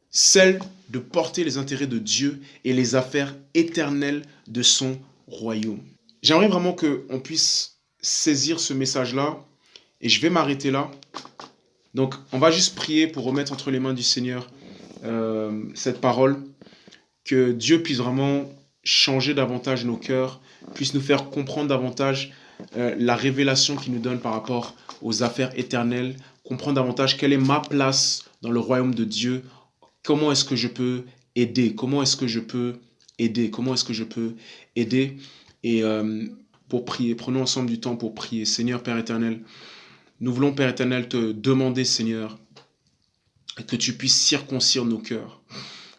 Celle de porter les intérêts de Dieu et les affaires éternelles de son royaume. J'aimerais vraiment qu'on puisse saisir ce message-là et je vais m'arrêter là. Donc, on va juste prier pour remettre entre les mains du Seigneur cette parole, que Dieu puisse vraiment changer davantage nos cœurs, puisse nous faire comprendre davantage la révélation qu'il nous donne par rapport aux affaires éternelles, comprendre davantage quelle est ma place dans le royaume de Dieu. Comment est-ce que je peux aider? Comment est-ce que je peux aider? Comment est-ce que je peux aider? Et pour prier, prenons ensemble du temps pour prier. Seigneur Père éternel, nous voulons Père éternel te demander Seigneur que tu puisses circoncire nos cœurs,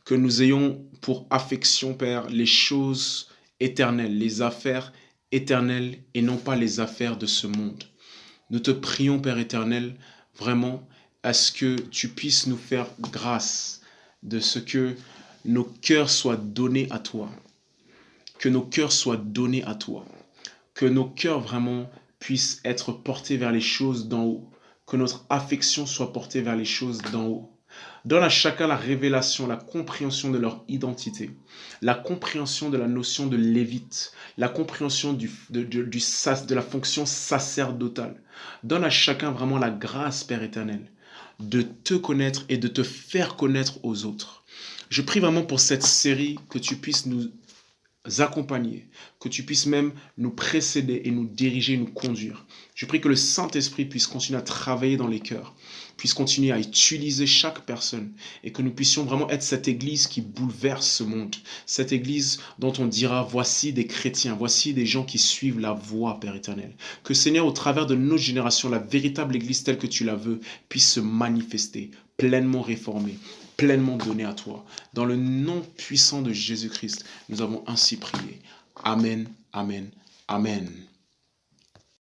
que nous ayons pour affection Père les choses éternelles, les affaires éternelles et non pas les affaires de ce monde. Nous te prions Père éternel vraiment à ce que tu puisses nous faire grâce de ce que nos cœurs soient donnés à toi, que nos cœurs soient donnés à toi, que nos cœurs vraiment puissent être portés vers les choses d'en haut, que notre affection soit portée vers les choses d'en haut. Donne à chacun la révélation, la compréhension de leur identité, la compréhension de la notion de lévite, la compréhension de la fonction sacerdotale. Donne à chacun vraiment la grâce, Père éternel, de te connaître et de te faire connaître aux autres. Je prie vraiment pour cette série que tu puisses nous accompagner, que tu puisses même nous précéder et nous diriger, nous conduire. Je prie que le Saint-Esprit puisse continuer à travailler dans les cœurs, puisse continuer à utiliser chaque personne et que nous puissions vraiment être cette église qui bouleverse ce monde, cette église dont on dira voici des chrétiens, voici des gens qui suivent la voie, Père éternel. Que Seigneur, au travers de notre génération, la véritable église telle que tu la veux puisse se manifester, pleinement réformée, pleinement donnée à toi. Dans le nom puissant de Jésus-Christ, nous avons ainsi prié. Amen, amen, amen.